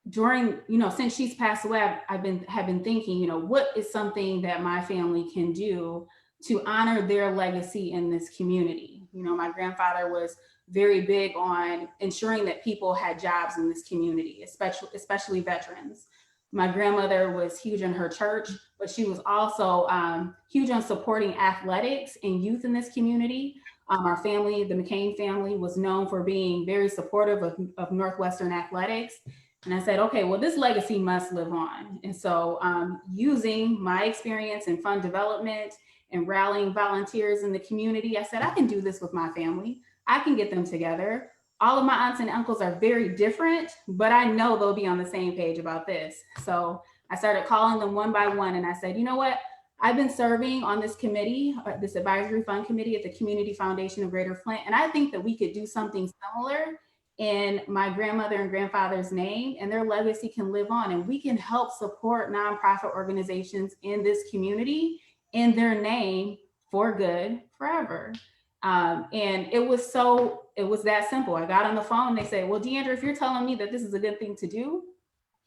during, since she's passed away, have been thinking, what is something that my family can do to honor their legacy in this community? My grandfather was very big on ensuring that people had jobs in this community, especially veterans. My grandmother was huge in her church, but she was also huge on supporting athletics and youth in this community. Our family, the McCain family, was known for being very supportive of Northwestern athletics. And I said, okay, well, this legacy must live on. And so using my experience in fund development and rallying volunteers in the community, I said, I can do this with my family. I can get them together. All of my aunts and uncles are very different, but I know they'll be on the same page about this. So I started calling them one by one, and I said, you know what? I've been serving on this committee, this advisory fund committee at the Community Foundation of Greater Flint, and I think that we could do something similar in my grandmother and grandfather's name, and their legacy can live on, and we can help support nonprofit organizations in this community in their name for good forever. And it was that simple. I got on the phone and they said, well, Deandra, if you're telling me that this is a good thing to do,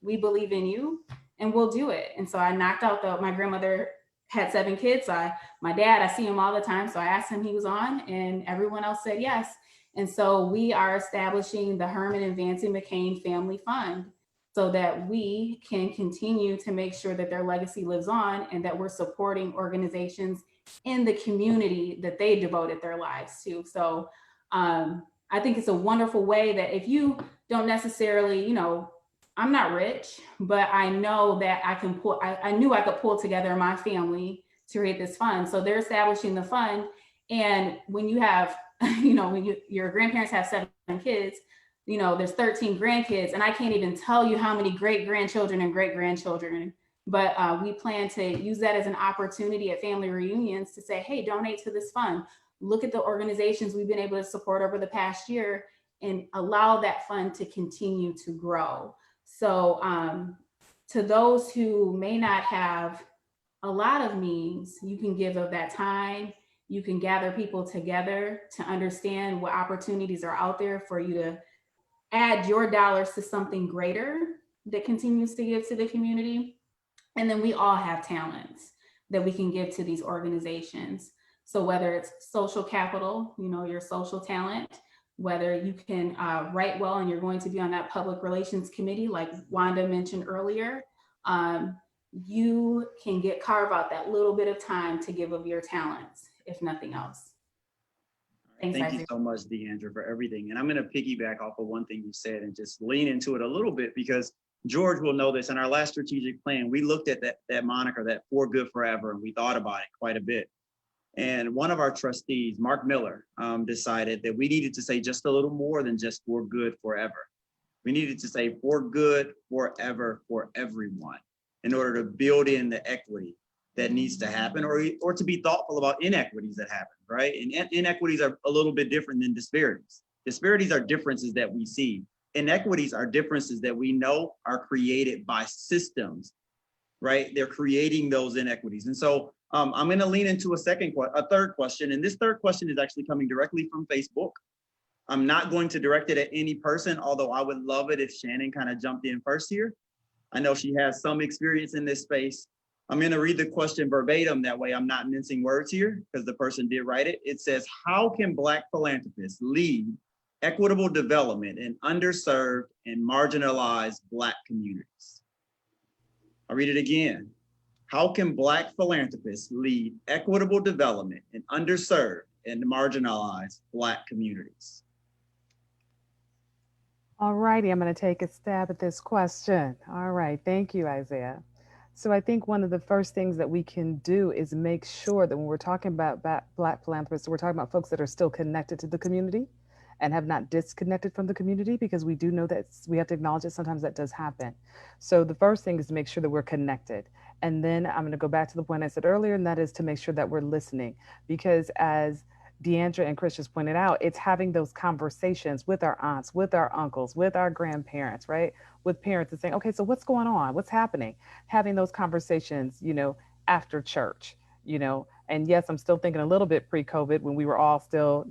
we believe in you and we'll do it. And so I knocked out my grandmother had 7 kids. My dad, I see him all the time. So I asked him, he was on, and everyone else said yes. And so we are establishing the Herman and Vancy McCain Family Fund so that we can continue to make sure that their legacy lives on and that we're supporting organizations in the community that they devoted their lives to. So I think it's a wonderful way that if you don't necessarily, I'm not rich, but I know that I knew I could pull together my family to create this fund. So they're establishing the fund. And when you have, when your grandparents have 7 kids, there's 13 grandkids, and I can't even tell you how many great grandchildren and great grandchildren. But we plan to use that as an opportunity at family reunions to say, hey, donate to this fund. Look at the organizations we've been able to support over the past year and allow that fund to continue to grow. So to those who may not have a lot of means, you can give of that time. You can gather people together to understand what opportunities are out there for you to add your dollars to something greater that continues to give to the community. And then we all have talents that we can give to these organizations. So whether it's social capital, your social talent, whether you can write well and you're going to be on that public relations committee, like Wanda mentioned earlier, you can carve out that little bit of time to give of your talents, if nothing else. Thanks, Thank you Isaac. so much, Deandra, for everything. And I'm going to piggyback off of one thing you said and just lean into it a little bit, because George will know this. In our last strategic plan, we looked at that moniker, that for good forever, and we thought about it quite a bit. And one of our trustees, Mark Miller, decided that we needed to say just a little more than just for good forever. We needed to say for good forever for everyone, in order to build in the equity that needs to happen, or to be thoughtful about inequities that happen, right? And inequities are a little bit different than disparities. Disparities are differences that we see. Inequities are differences that we know are created by systems, right? They're creating those inequities. And so I'm going to lean into a third question. And this third question is actually coming directly from Facebook. I'm not going to direct it at any person, although I would love it if Shannon kind of jumped in first here. I know she has some experience in this space. I'm going to read the question verbatim. That way I'm not mincing words here, because the person did write it. It says, how can Black philanthropists lead equitable development in underserved and marginalized Black communities? I'll read it again. How can Black philanthropists lead equitable development in underserved and marginalized Black communities? All righty, I'm going to take a stab at this question. All right, thank you, Isaiah. So I think one of the first things that we can do is make sure that when we're talking about Black philanthropists, we're talking about folks that are still connected to the community and have not disconnected from the community, because we do know that we have to acknowledge that sometimes that does happen. So the first thing is to make sure that we're connected. And then I'm going to go back to the point I said earlier, and that is to make sure that we're listening, because as Deandra and Chris just pointed out, it's having those conversations with our aunts, with our uncles, with our grandparents, right? With parents, and saying, okay, so what's going on? What's happening? Having those conversations, after church, and yes, I'm still thinking a little bit pre-COVID when we were all still,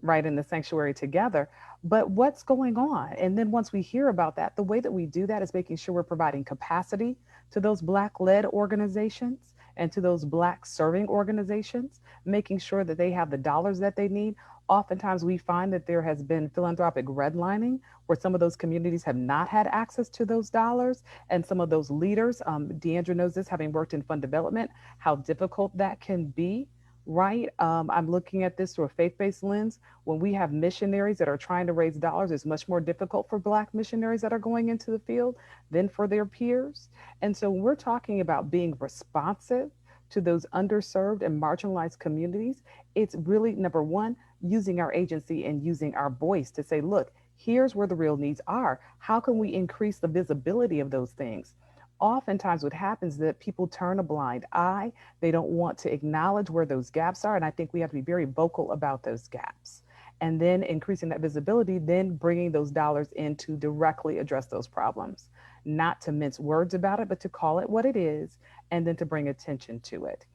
right in the sanctuary together, but what's going on? And then once we hear about that, the way that we do that is making sure we're providing capacity to those Black-led organizations and to those Black serving organizations, making sure that they have the dollars that they need. Oftentimes we find that there has been philanthropic redlining, where some of those communities have not had access to those dollars, and some of those leaders, Deandra knows this, having worked in fund development, how difficult that can be, right? I'm looking at this through a faith-based lens. When we have missionaries that are trying to raise dollars, it's much more difficult for Black missionaries that are going into the field than for their peers. And so when we're talking about being responsive to those underserved and marginalized communities, it's really, number one, using our agency and using our voice to say, look, here's where the real needs are. How can we increase the visibility of those things? Oftentimes what happens is that people turn a blind eye. They don't want to acknowledge where those gaps are. And I think we have to be very vocal about those gaps. And then increasing that visibility, then bringing those dollars in to directly address those problems. Not to mince words about it, but to call it what it is, and then to bring attention to it.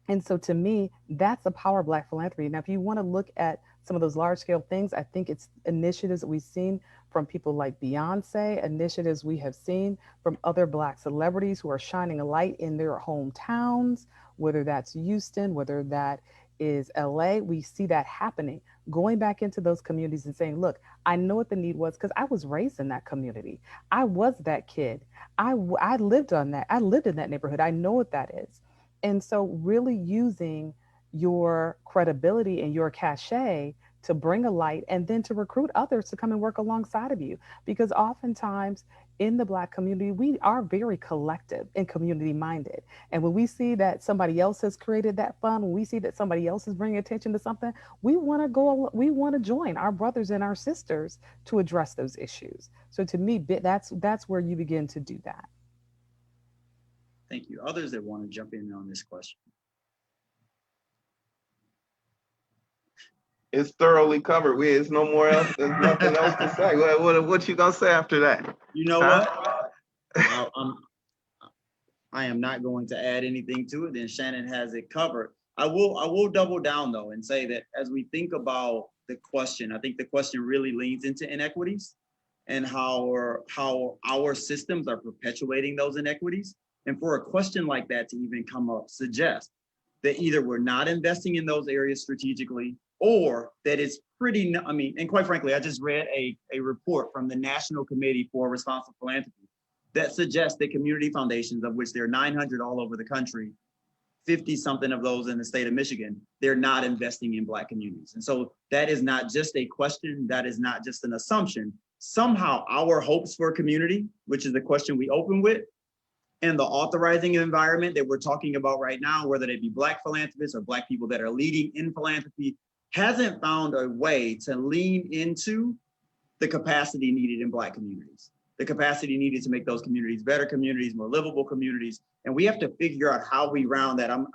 And so to me, that's the power of Black philanthropy. Now, if you want to look at some of those large scale things, I think it's initiatives that we've seen from people like Beyonce, initiatives we have seen from other Black celebrities who are shining a light in their hometowns, whether that's Houston, whether that is LA. We see that happening, going back into those communities and saying, look, I know what the need was because I was raised in that community. I was that kid. I lived on that. I lived in that neighborhood. I know what that is. And so really using your credibility and your cachet to bring a light and then to recruit others to come and work alongside of you. Because oftentimes in the Black community, we are very collective and community minded. And when we see that somebody else has created that fund, when we see that somebody else is bringing attention to something, we want to we want to join our brothers and our sisters to address those issues. So to me, that's where you begin to do that. Thank you. Others that want to jump in on this question? It's thoroughly covered. There's no more else. There's nothing else to say. What you gonna say after that? You know what? I am not going to add anything to it. Then Shannon has it covered. I will double down though and say that as we think about the question, I think the question really leans into inequities and how our systems are perpetuating those inequities. And for a question like that to even come up suggests that either we're not investing in those areas strategically, or that it's pretty, I mean, and quite frankly, I just read a report from the National Committee for Responsible Philanthropy that suggests that community foundations, of which there are 900 all over the country, 50 something of those in the state of Michigan, they're not investing in Black communities. And so that is not just a question, that is not just an assumption. Somehow our hopes for community, which is the question we open with, and the authorizing environment that we're talking about right now, whether they be Black philanthropists or Black people that are leading in philanthropy, hasn't found a way to lean into the capacity needed in Black communities, the capacity needed to make those communities better communities, more livable communities. And we have to figure out how we round that. I'm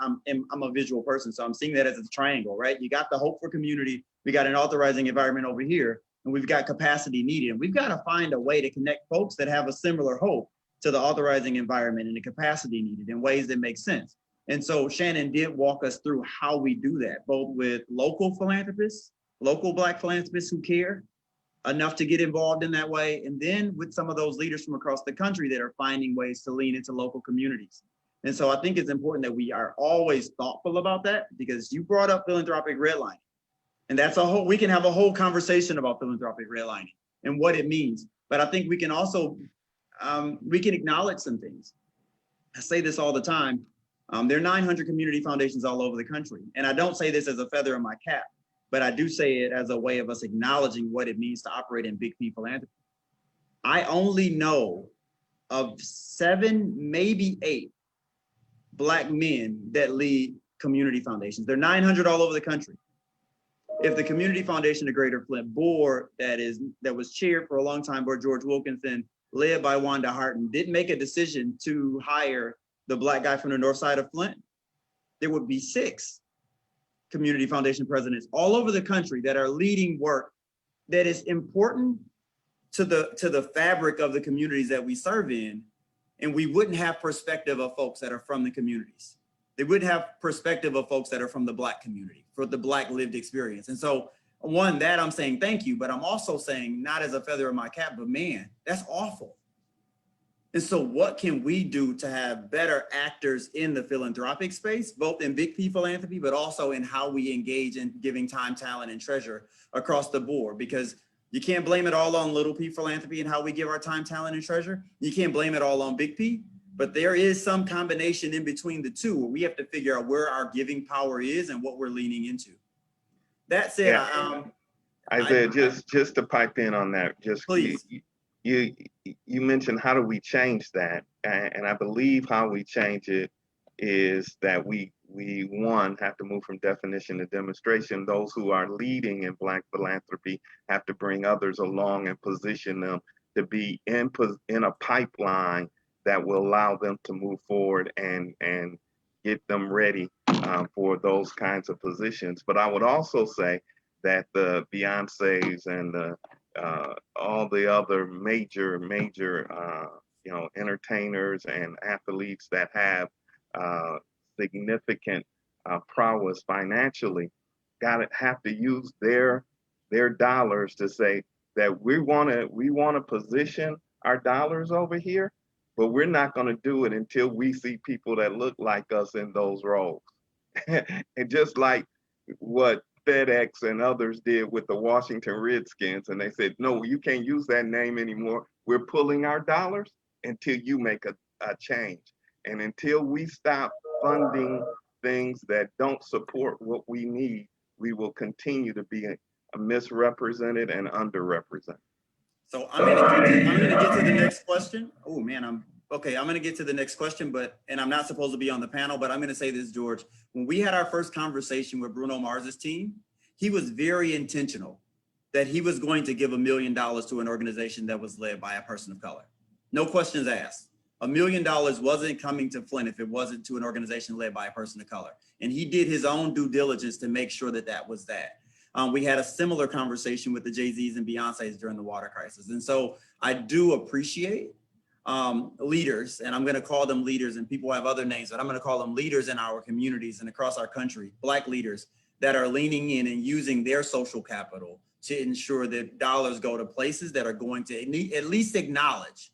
a visual person, so I'm seeing that as a triangle, right? You got the hope for community, we got an authorizing environment over here, and we've got capacity needed. And we've got to find a way to connect folks that have a similar hope to the authorizing environment and the capacity needed in ways that make sense. And so Shannon did walk us through how we do that, both with local philanthropists, local Black philanthropists who care enough to get involved in that way, and then with some of those leaders from across the country that are finding ways to lean into local communities. And so I think it's important that we are always thoughtful about that, because you brought up philanthropic redlining, and that's we can have a whole conversation about philanthropic redlining and what it means. But I think we can also, we can acknowledge some things. I say this all the time. There are 900 community foundations all over the country. And I don't say this as a feather in my cap, but I do say it as a way of us acknowledging what it means to operate in big P philanthropy. I only know of 7, maybe 8 Black men that lead community foundations. There are 900 all over the country. If the Community Foundation of Greater Flint board that was chaired for a long time by George Wilkinson, led by Wanda Harton, didn't make a decision to hire the Black guy from the north side of Flint, there would be 6 community foundation presidents all over the country that are leading work that is important to the fabric of the communities that we serve in. And we wouldn't have perspective of folks that are from the communities. They wouldn't have perspective of folks that are from the Black community, for the Black lived experience. And so one, that I'm saying thank you, but I'm also saying, not as a feather in my cap, but man, that's awful. And so what can we do to have better actors in the philanthropic space, both in big P philanthropy, but also in how we engage in giving time, talent, and treasure across the board? Because you can't blame it all on little P philanthropy and how we give our time, talent, and treasure. You can't blame it all on big P, but there is some combination in between the two where we have to figure out where our giving power is and what we're leaning into. That said, Yeah. Isaiah, just to pipe in on that, just please. You mentioned how do we change that, and I believe how we change it is that we one have to move from definition to demonstration. Those who are leading in Black philanthropy have to bring others along and position them to be in a pipeline that will allow them to move forward and get them ready for those kinds of positions. But I would also say that the Beyoncés and all the other major entertainers and athletes that have significant prowess financially have to use their dollars to say that we want to position our dollars over here, but we're not going to do it until we see people that look like us in those roles. And just like what FedEx and others did with the Washington Redskins, and they said, no, you can't use that name anymore. We're pulling our dollars until you make a change. And until we stop funding things that don't support what we need, we will continue to be misrepresented and underrepresented. So I'm gonna get to the next question. Oh man, I'm gonna get to the next question, and I'm not supposed to be on the panel, but I'm gonna say this, George. When we had our first conversation with Bruno Mars's team, he was very intentional that he was going to give $1 million to an organization that was led by a person of color. No questions asked. $1 million wasn't coming to Flint if it wasn't to an organization led by a person of color. And he did his own due diligence to make sure that that was that. We had a similar conversation with the Jay-Z's and Beyoncé's during the water crisis. And so I do appreciate leaders, and I'm going to call them leaders, and people have other names, but I'm going to call them leaders in our communities and across our country, Black leaders that are leaning in and using their social capital to ensure that dollars go to places that are going to at least acknowledge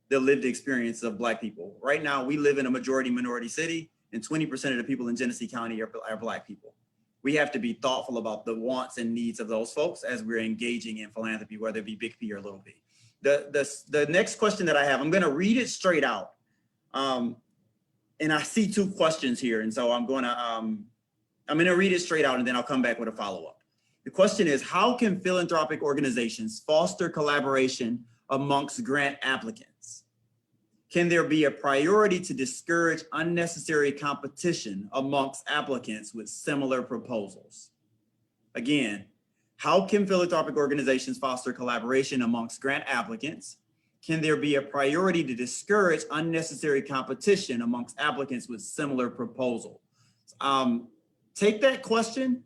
the lived experience of Black people. Right now, we live in a majority minority city, and 20% of the people in Genesee County are Black people. We have to be thoughtful about the wants and needs of those folks as we're engaging in philanthropy, whether it be big P or little p. The next question that I have, I'm going to read it straight out. And I see two questions here. And so I'm going to read it straight out, and then I'll come back with a follow-up. The question is, how can philanthropic organizations foster collaboration amongst grant applicants? Can there be a priority to discourage unnecessary competition amongst applicants with similar proposals? Again, how can philanthropic organizations foster collaboration amongst grant applicants? Can there be a priority to discourage unnecessary competition amongst applicants with similar proposals? Take that question,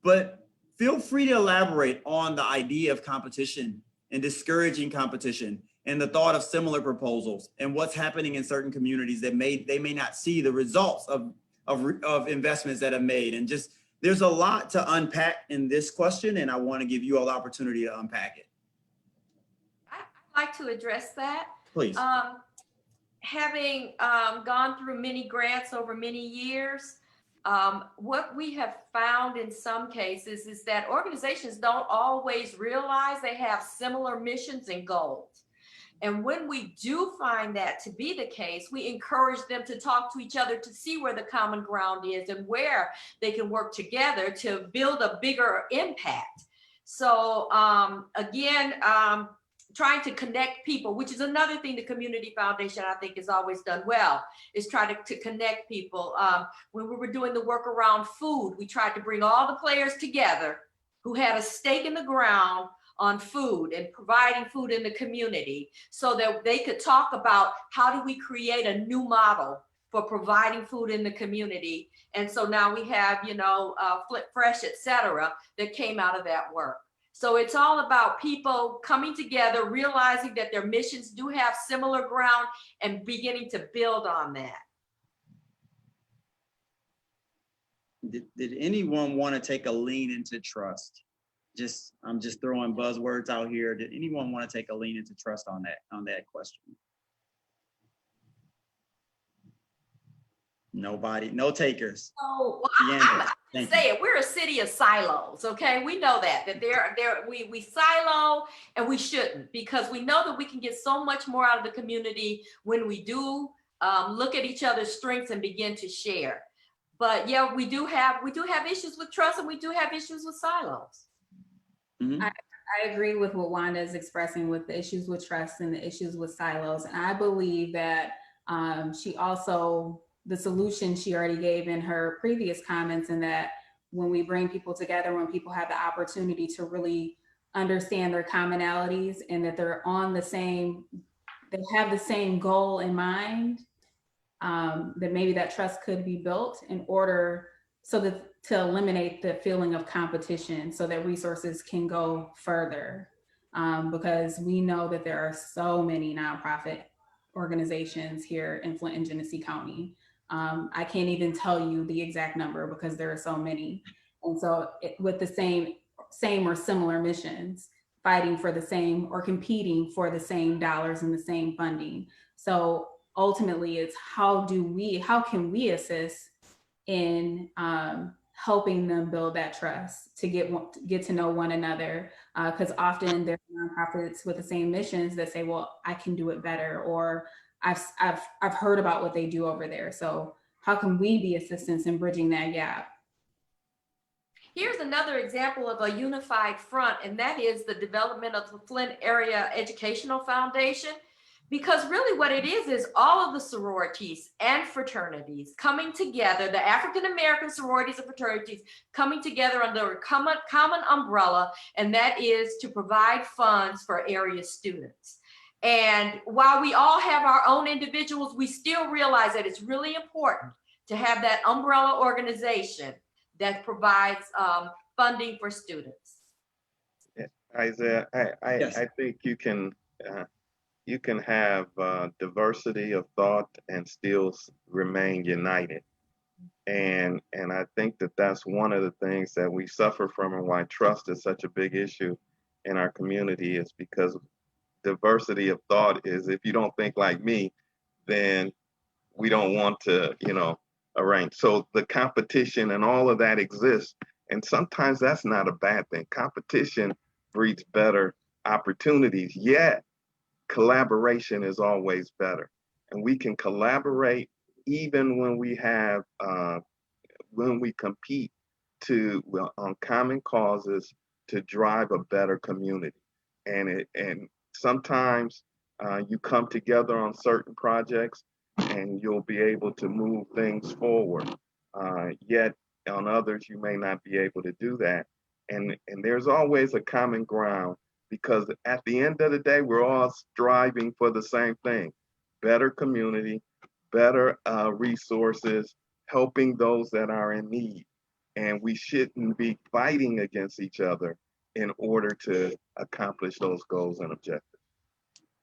but feel free to elaborate on the idea of competition and discouraging competition and the thought of similar proposals and what's happening in certain communities that they may not see the results of investments that are made. And just, there's a lot to unpack in this question, and I want to give you all the opportunity to unpack it. I'd like to address that. Please. Having gone through many grants over many years, what we have found in some cases is that organizations don't always realize they have similar missions and goals. And when we do find that to be the case, we encourage them to talk to each other to see where the common ground is and where they can work together to build a bigger impact. So again, trying to connect people, which is another thing the Community Foundation, I think, has always done well, is try to connect people. When we were doing the work around food, we tried to bring all the players together who had a stake in the ground on food and providing food in the community so that they could talk about how do we create a new model for providing food in the community. And so now we have, Flint Fresh, et cetera, that came out of that work. So it's all about people coming together, realizing that their missions do have similar ground and beginning to build on that. Did anyone want to take a lean into trust? I'm just throwing buzzwords out here. Did anyone want to take a lean into trust on that question? Nobody, no takers. Oh, well, I'm say it. We're a city of silos. Okay, we know that we silo, and we shouldn't, because we know that we can get so much more out of the community when we do look at each other's strengths and begin to share. But yeah, we do have issues with trust, and we do have issues with silos. Mm-hmm. I agree with what Wanda is expressing with the issues with trust and the issues with silos. And I believe that the solution she already gave in her previous comments, and that when we bring people together, when people have the opportunity to really understand their commonalities and that they have the same goal in mind, that maybe that trust could be built in order to eliminate the feeling of competition so that resources can go further. Because we know that there are so many nonprofit organizations here in Flint and Genesee County. I can't even tell you the exact number because there are so many. And so with the same or similar missions, fighting for the same or competing for the same dollars and the same funding. So ultimately it's how can we assist in helping them build that trust to get to know one another, because often there are nonprofits with the same missions that say, well, I can do it better, or I've heard about what they do over there. So how can we be assistants in bridging that gap? Here's another example of a unified front, and that is the development of the Flint Area Educational Foundation. Because really what it is all of the sororities and fraternities coming together, the African-American sororities and fraternities coming together under a common umbrella, and that is to provide funds for area students. And while we all have our own individuals, we still realize that it's really important to have that umbrella organization that provides funding for students. Yeah, Isaiah, Yes. I think you can have diversity of thought and still remain united. And I think that that's one of the things that we suffer from, and why trust is such a big issue in our community, is because diversity of thought is, if you don't think like me, then we don't want to, arrange. So the competition and all of that exists. And sometimes that's not a bad thing. Competition breeds better opportunities, yet collaboration is always better. And we can collaborate even when we have, when we compete on common causes to drive a better community. And sometimes you come together on certain projects and you'll be able to move things forward. Yet on others, you may not be able to do that. And there's always a common ground, because at the end of the day, we're all striving for the same thing: better community, better resources, helping those that are in need. And we shouldn't be fighting against each other in order to accomplish those goals and objectives.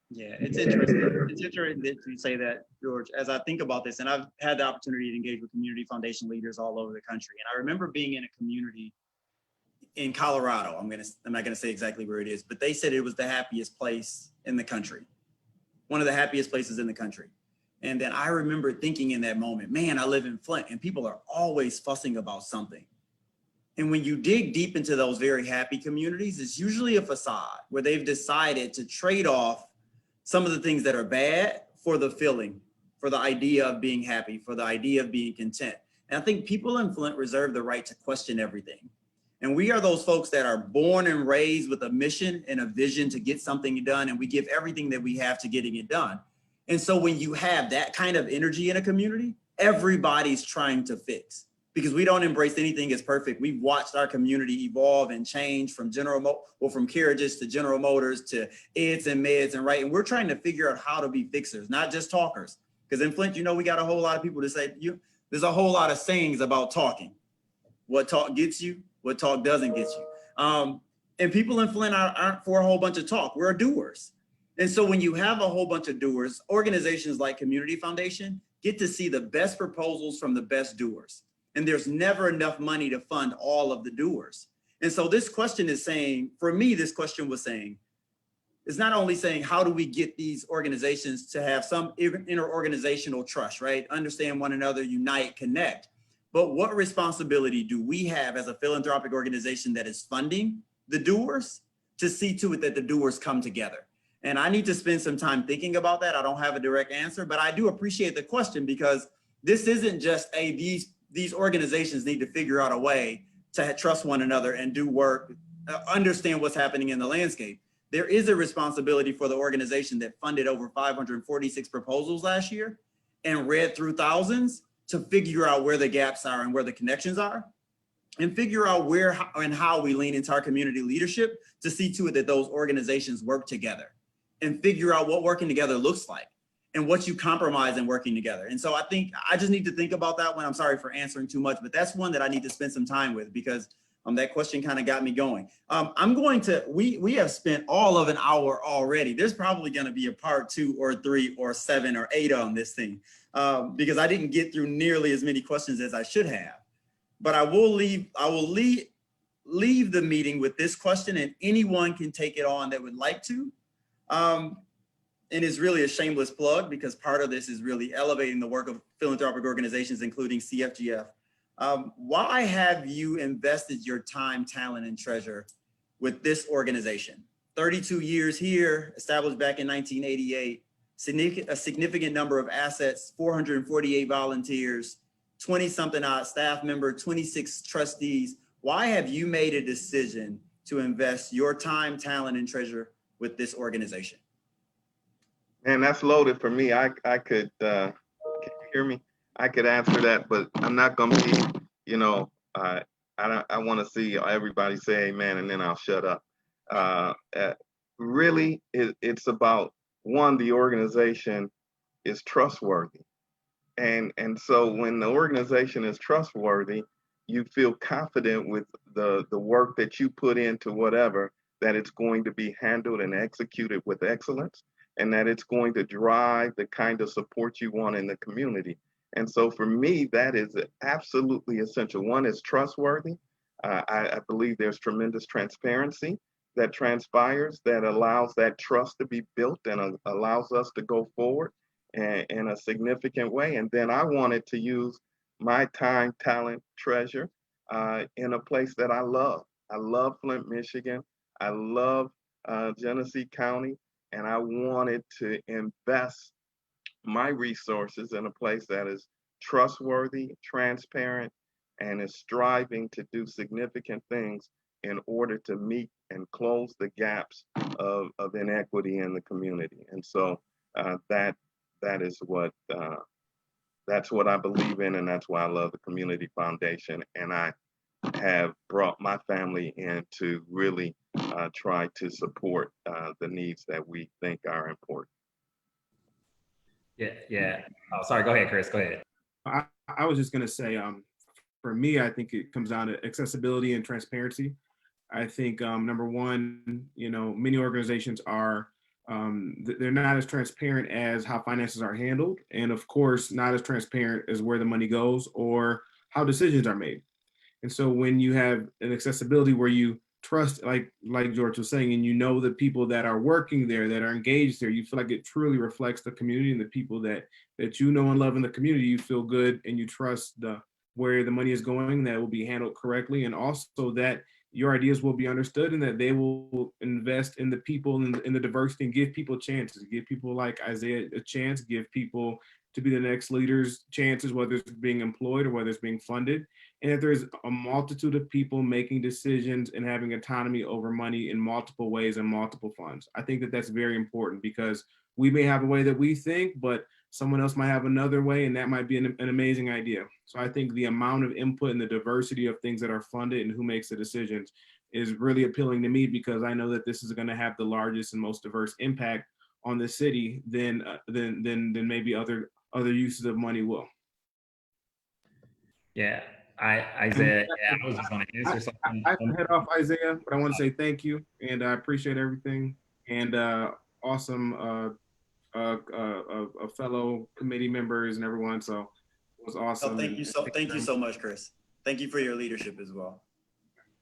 Yeah, it's interesting. It's interesting that you say that, George. As I think about this, and I've had the opportunity to engage with community foundation leaders all over the country. And I remember being in a community in Colorado. I'm not gonna say exactly where it is, but they said it was the happiest place in the country, one of the happiest places in the country. And then I remember thinking in that moment, man, I live in Flint and people are always fussing about something. And when you dig deep into those very happy communities, it's usually a facade where they've decided to trade off some of the things that are bad for the feeling, for the idea of being happy, for the idea of being content. And I think people in Flint reserve the right to question everything. And we are those folks that are born and raised with a mission and a vision to get something done, and we give everything that we have to getting it done. And so when you have that kind of energy in a community, everybody's trying to fix, because we don't embrace anything as perfect. We've watched our community evolve and change from from carriages to General Motors to eds and meds, and right. And we're trying to figure out how to be fixers, not just talkers. Because in Flint, we got a whole lot of people to say, there's a whole lot of sayings about talking. What talk gets you, what talk doesn't get you. And people in Flint aren't for a whole bunch of talk. We're doers. And so when you have a whole bunch of doers, organizations like Community Foundation get to see the best proposals from the best doers. And there's never enough money to fund all of the doers. And so this question is saying, for me, this question was saying, it's not only saying, how do we get these organizations to have some interorganizational trust, right? Understand one another, unite, connect. But what responsibility do we have as a philanthropic organization that is funding the doers to see to it that the doers come together? And I need to spend some time thinking about that. I don't have a direct answer, but I do appreciate the question, because this isn't just these organizations need to figure out a way to trust one another and do work, understand what's happening in the landscape. There is a responsibility for the organization that funded over 546 proposals last year and read through thousands to figure out where the gaps are and where the connections are, and figure out where and how we lean into our community leadership to see to it that those organizations work together, and figure out what working together looks like and what you compromise in working together. And so I think I just need to think about that one. I'm sorry for answering too much, but that's one that I need to spend some time with, because that question kind of got me going. We have spent all of an hour already. There's probably going to be a part 2 or 3 or 7 or 8 on this thing, because I didn't get through nearly as many questions as I should have. But I will leave the meeting with this question, and anyone can take it on that would like to. And it's really a shameless plug, because part of this is really elevating the work of philanthropic organizations, including CFGF. Why have you invested your time, talent, and treasure with this organization? 32 years here, established back in 1988, a significant number of assets, 448 volunteers, 20-something odd staff members, 26 trustees. why have you made a decision to invest your time, talent, and treasure with this organization? Man, that's loaded for me. I could, can you hear me? I could answer that, but I'm not gonna be, you know, I want to see everybody say amen and then I'll shut up. Really, it's about one, the organization is trustworthy. And so when the organization is trustworthy, you feel confident with the work that you put into whatever, that it's going to be handled and executed with excellence, and that it's going to drive the kind of support you want in the community. And so for me, that is absolutely essential. One is trustworthy. I believe there's tremendous transparency that transpires that allows that trust to be built and allows us to go forward in a significant way. And then I wanted to use my time, talent, treasure in a place that I love. I love Flint, Michigan. I love Genesee County. And I wanted to invest my resources in a place that is trustworthy, transparent, and is striving to do significant things in order to meet and close the gaps of inequity in the community. And so that is what that's what I believe in, and that's why I love the Community Foundation. And I have brought my family in to really try to support the needs that we think are important. Yeah. Oh, sorry. Go ahead, Chris. Go ahead. I was just going to say, for me, I think it comes down to accessibility and transparency. I think number one, many organizations are, they're not as transparent as how finances are handled. And of course, not as transparent as where the money goes or how decisions are made. And so when you have an accessibility where you trust, like George was saying, and the people that are working there, that are engaged there, you feel like it truly reflects the community and the people that and love in the community. You feel good and you trust where the money is going, that will be handled correctly, and also that your ideas will be understood and that they will invest in the people and in the diversity and give people chances, give people like Isaiah a chance, give people to be the next leaders chances, whether it's being employed or whether it's being funded. And that there's a multitude of people making decisions and having autonomy over money in multiple ways and multiple funds. I think that that's very important because we may have a way that we think, but someone else might have another way, and that might be an amazing idea. So I think the amount of input and the diversity of things that are funded and who makes the decisions is really appealing to me, because I know that this is going to have the largest and most diverse impact on the city than maybe other uses of money will. Yeah, Isaiah, I was just going to answer something. I have to head off, Isaiah, but I want to say thank you, and I appreciate everything, and awesome fellow committee members and everyone. So it was awesome. Thank you so much, Chris. Thank you for your leadership as well.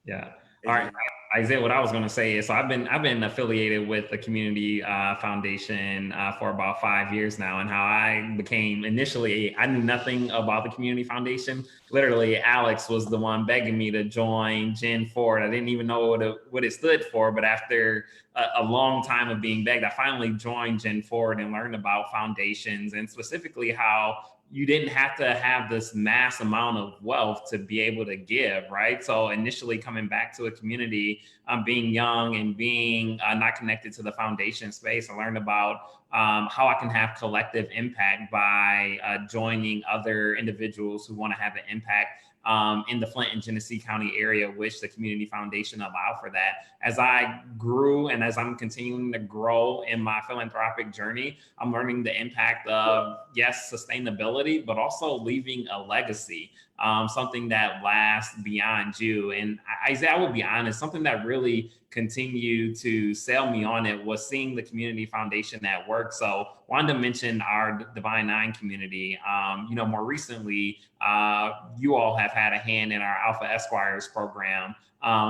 Yeah. All right, Isaiah, what I was going to say is, so I've been affiliated with the Community Foundation for about 5 years now, and how I became initially, I knew nothing about the Community Foundation. Literally, Alex was the one begging me to join Gen Forward. I didn't even know what it stood for, but after a long time of being begged, I finally joined Gen Forward and learned about foundations, and specifically how you didn't have to have this mass amount of wealth to be able to give, right? So initially coming back to a community, being young and being not connected to the foundation space, I learned about how I can have collective impact by joining other individuals who want to have an impact in the Flint and Genesee County area, which the Community Foundation allowed for that. As I grew and as I'm continuing to grow in my philanthropic journey, I'm learning the impact of, yes, sustainability, but also leaving a legacy, something that lasts beyond you. And Isaiah, I will be honest, something that really continued to sell me on it was seeing the Community Foundation at work. So wanted to mention our Divine Nine community. More recently, you all have had a hand in our Alpha Esquires program.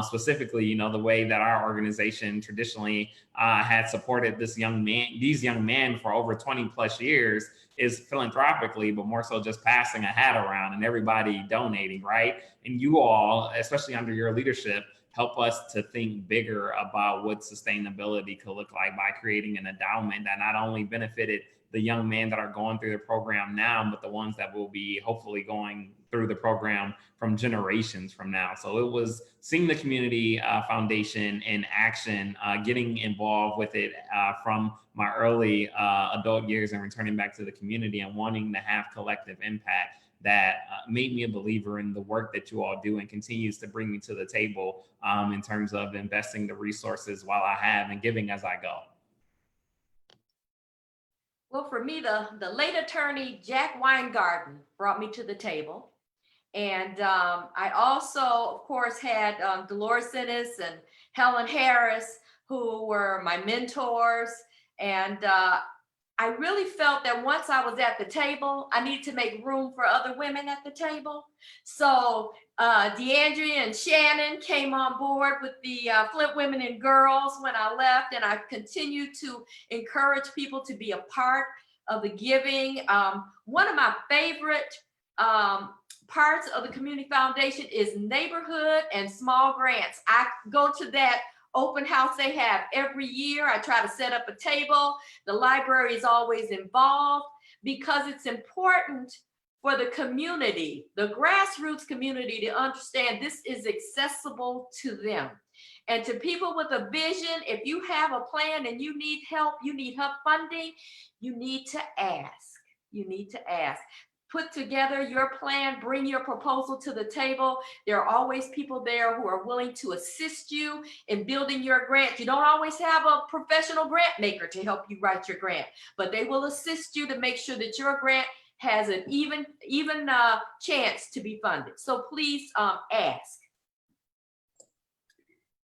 Specifically, the way that our organization traditionally had supported these young men for over 20 plus years is philanthropically, but more so just passing a hat around and everybody donating, right? And you all, especially under your leadership, help us to think bigger about what sustainability could look like by creating an endowment that not only benefited the young men that are going through the program now, but the ones that will be hopefully going through the program from generations from now. So it was seeing the community foundation in action, getting involved with it from my early adult years and returning back to the community and wanting to have collective impact that made me a believer in the work that you all do and continues to bring me to the table in terms of investing the resources while I have and giving as I go. Well, for me, the late attorney Jack Weingarten brought me to the table. And I also, of course, had Dolores Ennis and Helen Harris, who were my mentors. And I really felt that once I was at the table, I needed to make room for other women at the table. So DeAndrea and Shannon came on board with the Flint Women and Girls when I left, and I continued to encourage people to be a part of the giving. One of my favorite parts of the Community Foundation is neighborhood and small grants. I go to that open house they have every year. I try to set up a table. The library is always involved because it's important for the community, the grassroots community, to understand this is accessible to them. And to people with a vision, if you have a plan and you need help funding, you need to ask. You need to ask. Put together your plan, bring your proposal to the table. There are always people there who are willing to assist you in building your grant. You don't always have a professional grant maker to help you write your grant, but they will assist you to make sure that your grant has an even chance to be funded. So please ask.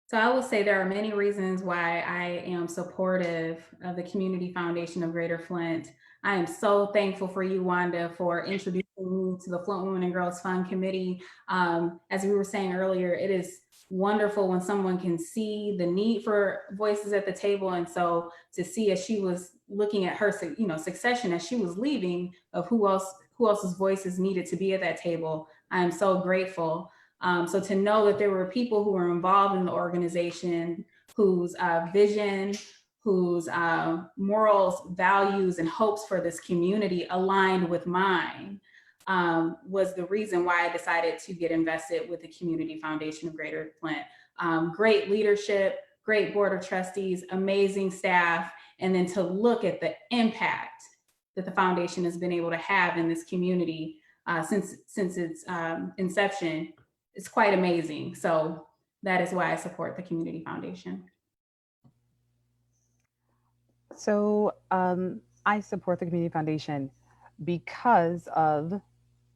So I will say there are many reasons why I am supportive of the Community Foundation of Greater Flint. I am so thankful for you, Wanda, for introducing me to the Flint Women and Girls Fund Committee. As we were saying earlier, it is wonderful when someone can see the need for voices at the table. And so to see, as she was looking at her, succession as she was leaving, of who else's voices needed to be at that table, I am so grateful. So to know that there were people who were involved in the organization whose vision, whose morals, values, and hopes for this community aligned with mine was the reason why I decided to get invested with the Community Foundation of Greater Flint. Great leadership, great board of trustees, amazing staff, and then to look at the impact that the foundation has been able to have in this community since its inception. It's quite amazing. So that is why I support the Community Foundation. So I support the Community Foundation because of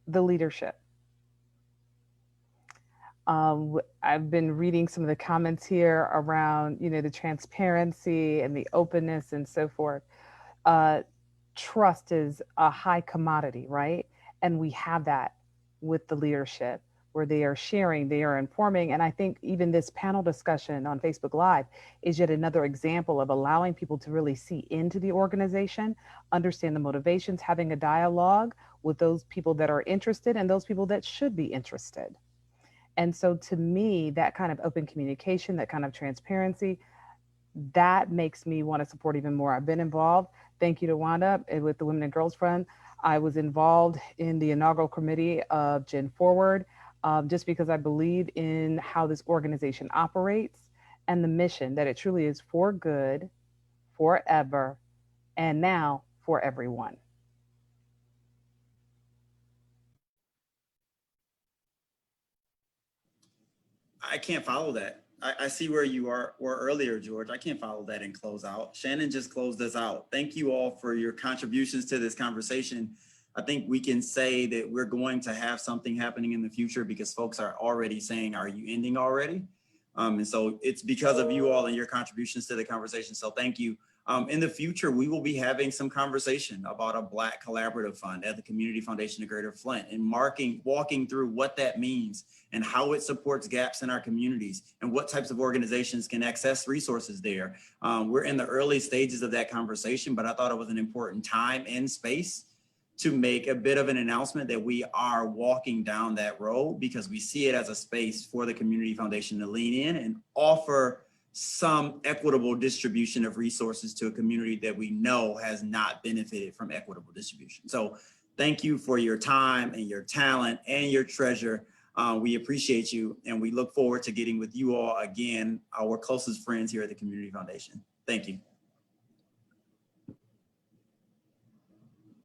the leadership. I've been reading some of the comments here around, the transparency and the openness and so forth. Trust is a high commodity, right? And we have that with the leadership, where they are sharing, they are informing. And I think even this panel discussion on Facebook Live is yet another example of allowing people to really see into the organization, understand the motivations, having a dialogue with those people that are interested and those people that should be interested. And so to me, that kind of open communication, that kind of transparency, that makes me want to support even more. I've been involved. Thank you to Wanda with the Women and Girls Fund. I was involved in the inaugural committee of Gen Forward, just because I believe in how this organization operates and the mission that it truly is for good, forever, and now for everyone. I can't follow that. I see where you were earlier, George. I can't follow that and close out. Shannon just closed us out. Thank you all for your contributions to this conversation. I think we can say that we're going to have something happening in the future because folks are already saying, are you ending already? And so it's because of you all and your contributions to the conversation. So thank you. In the future, we will be having some conversation about a Black collaborative fund at the Community Foundation of Greater Flint and walking through what that means and how it supports gaps in our communities and what types of organizations can access resources there. We're in the early stages of that conversation, but I thought it was an important time and space to make a bit of an announcement that we are walking down that road because we see it as a space for the Community Foundation to lean in and offer some equitable distribution of resources to a community that we know has not benefited from equitable distribution. So Thank you for your time and your talent and your treasure. We appreciate you, and we look forward to getting with you all again, our closest friends here at the Community Foundation. Thank you.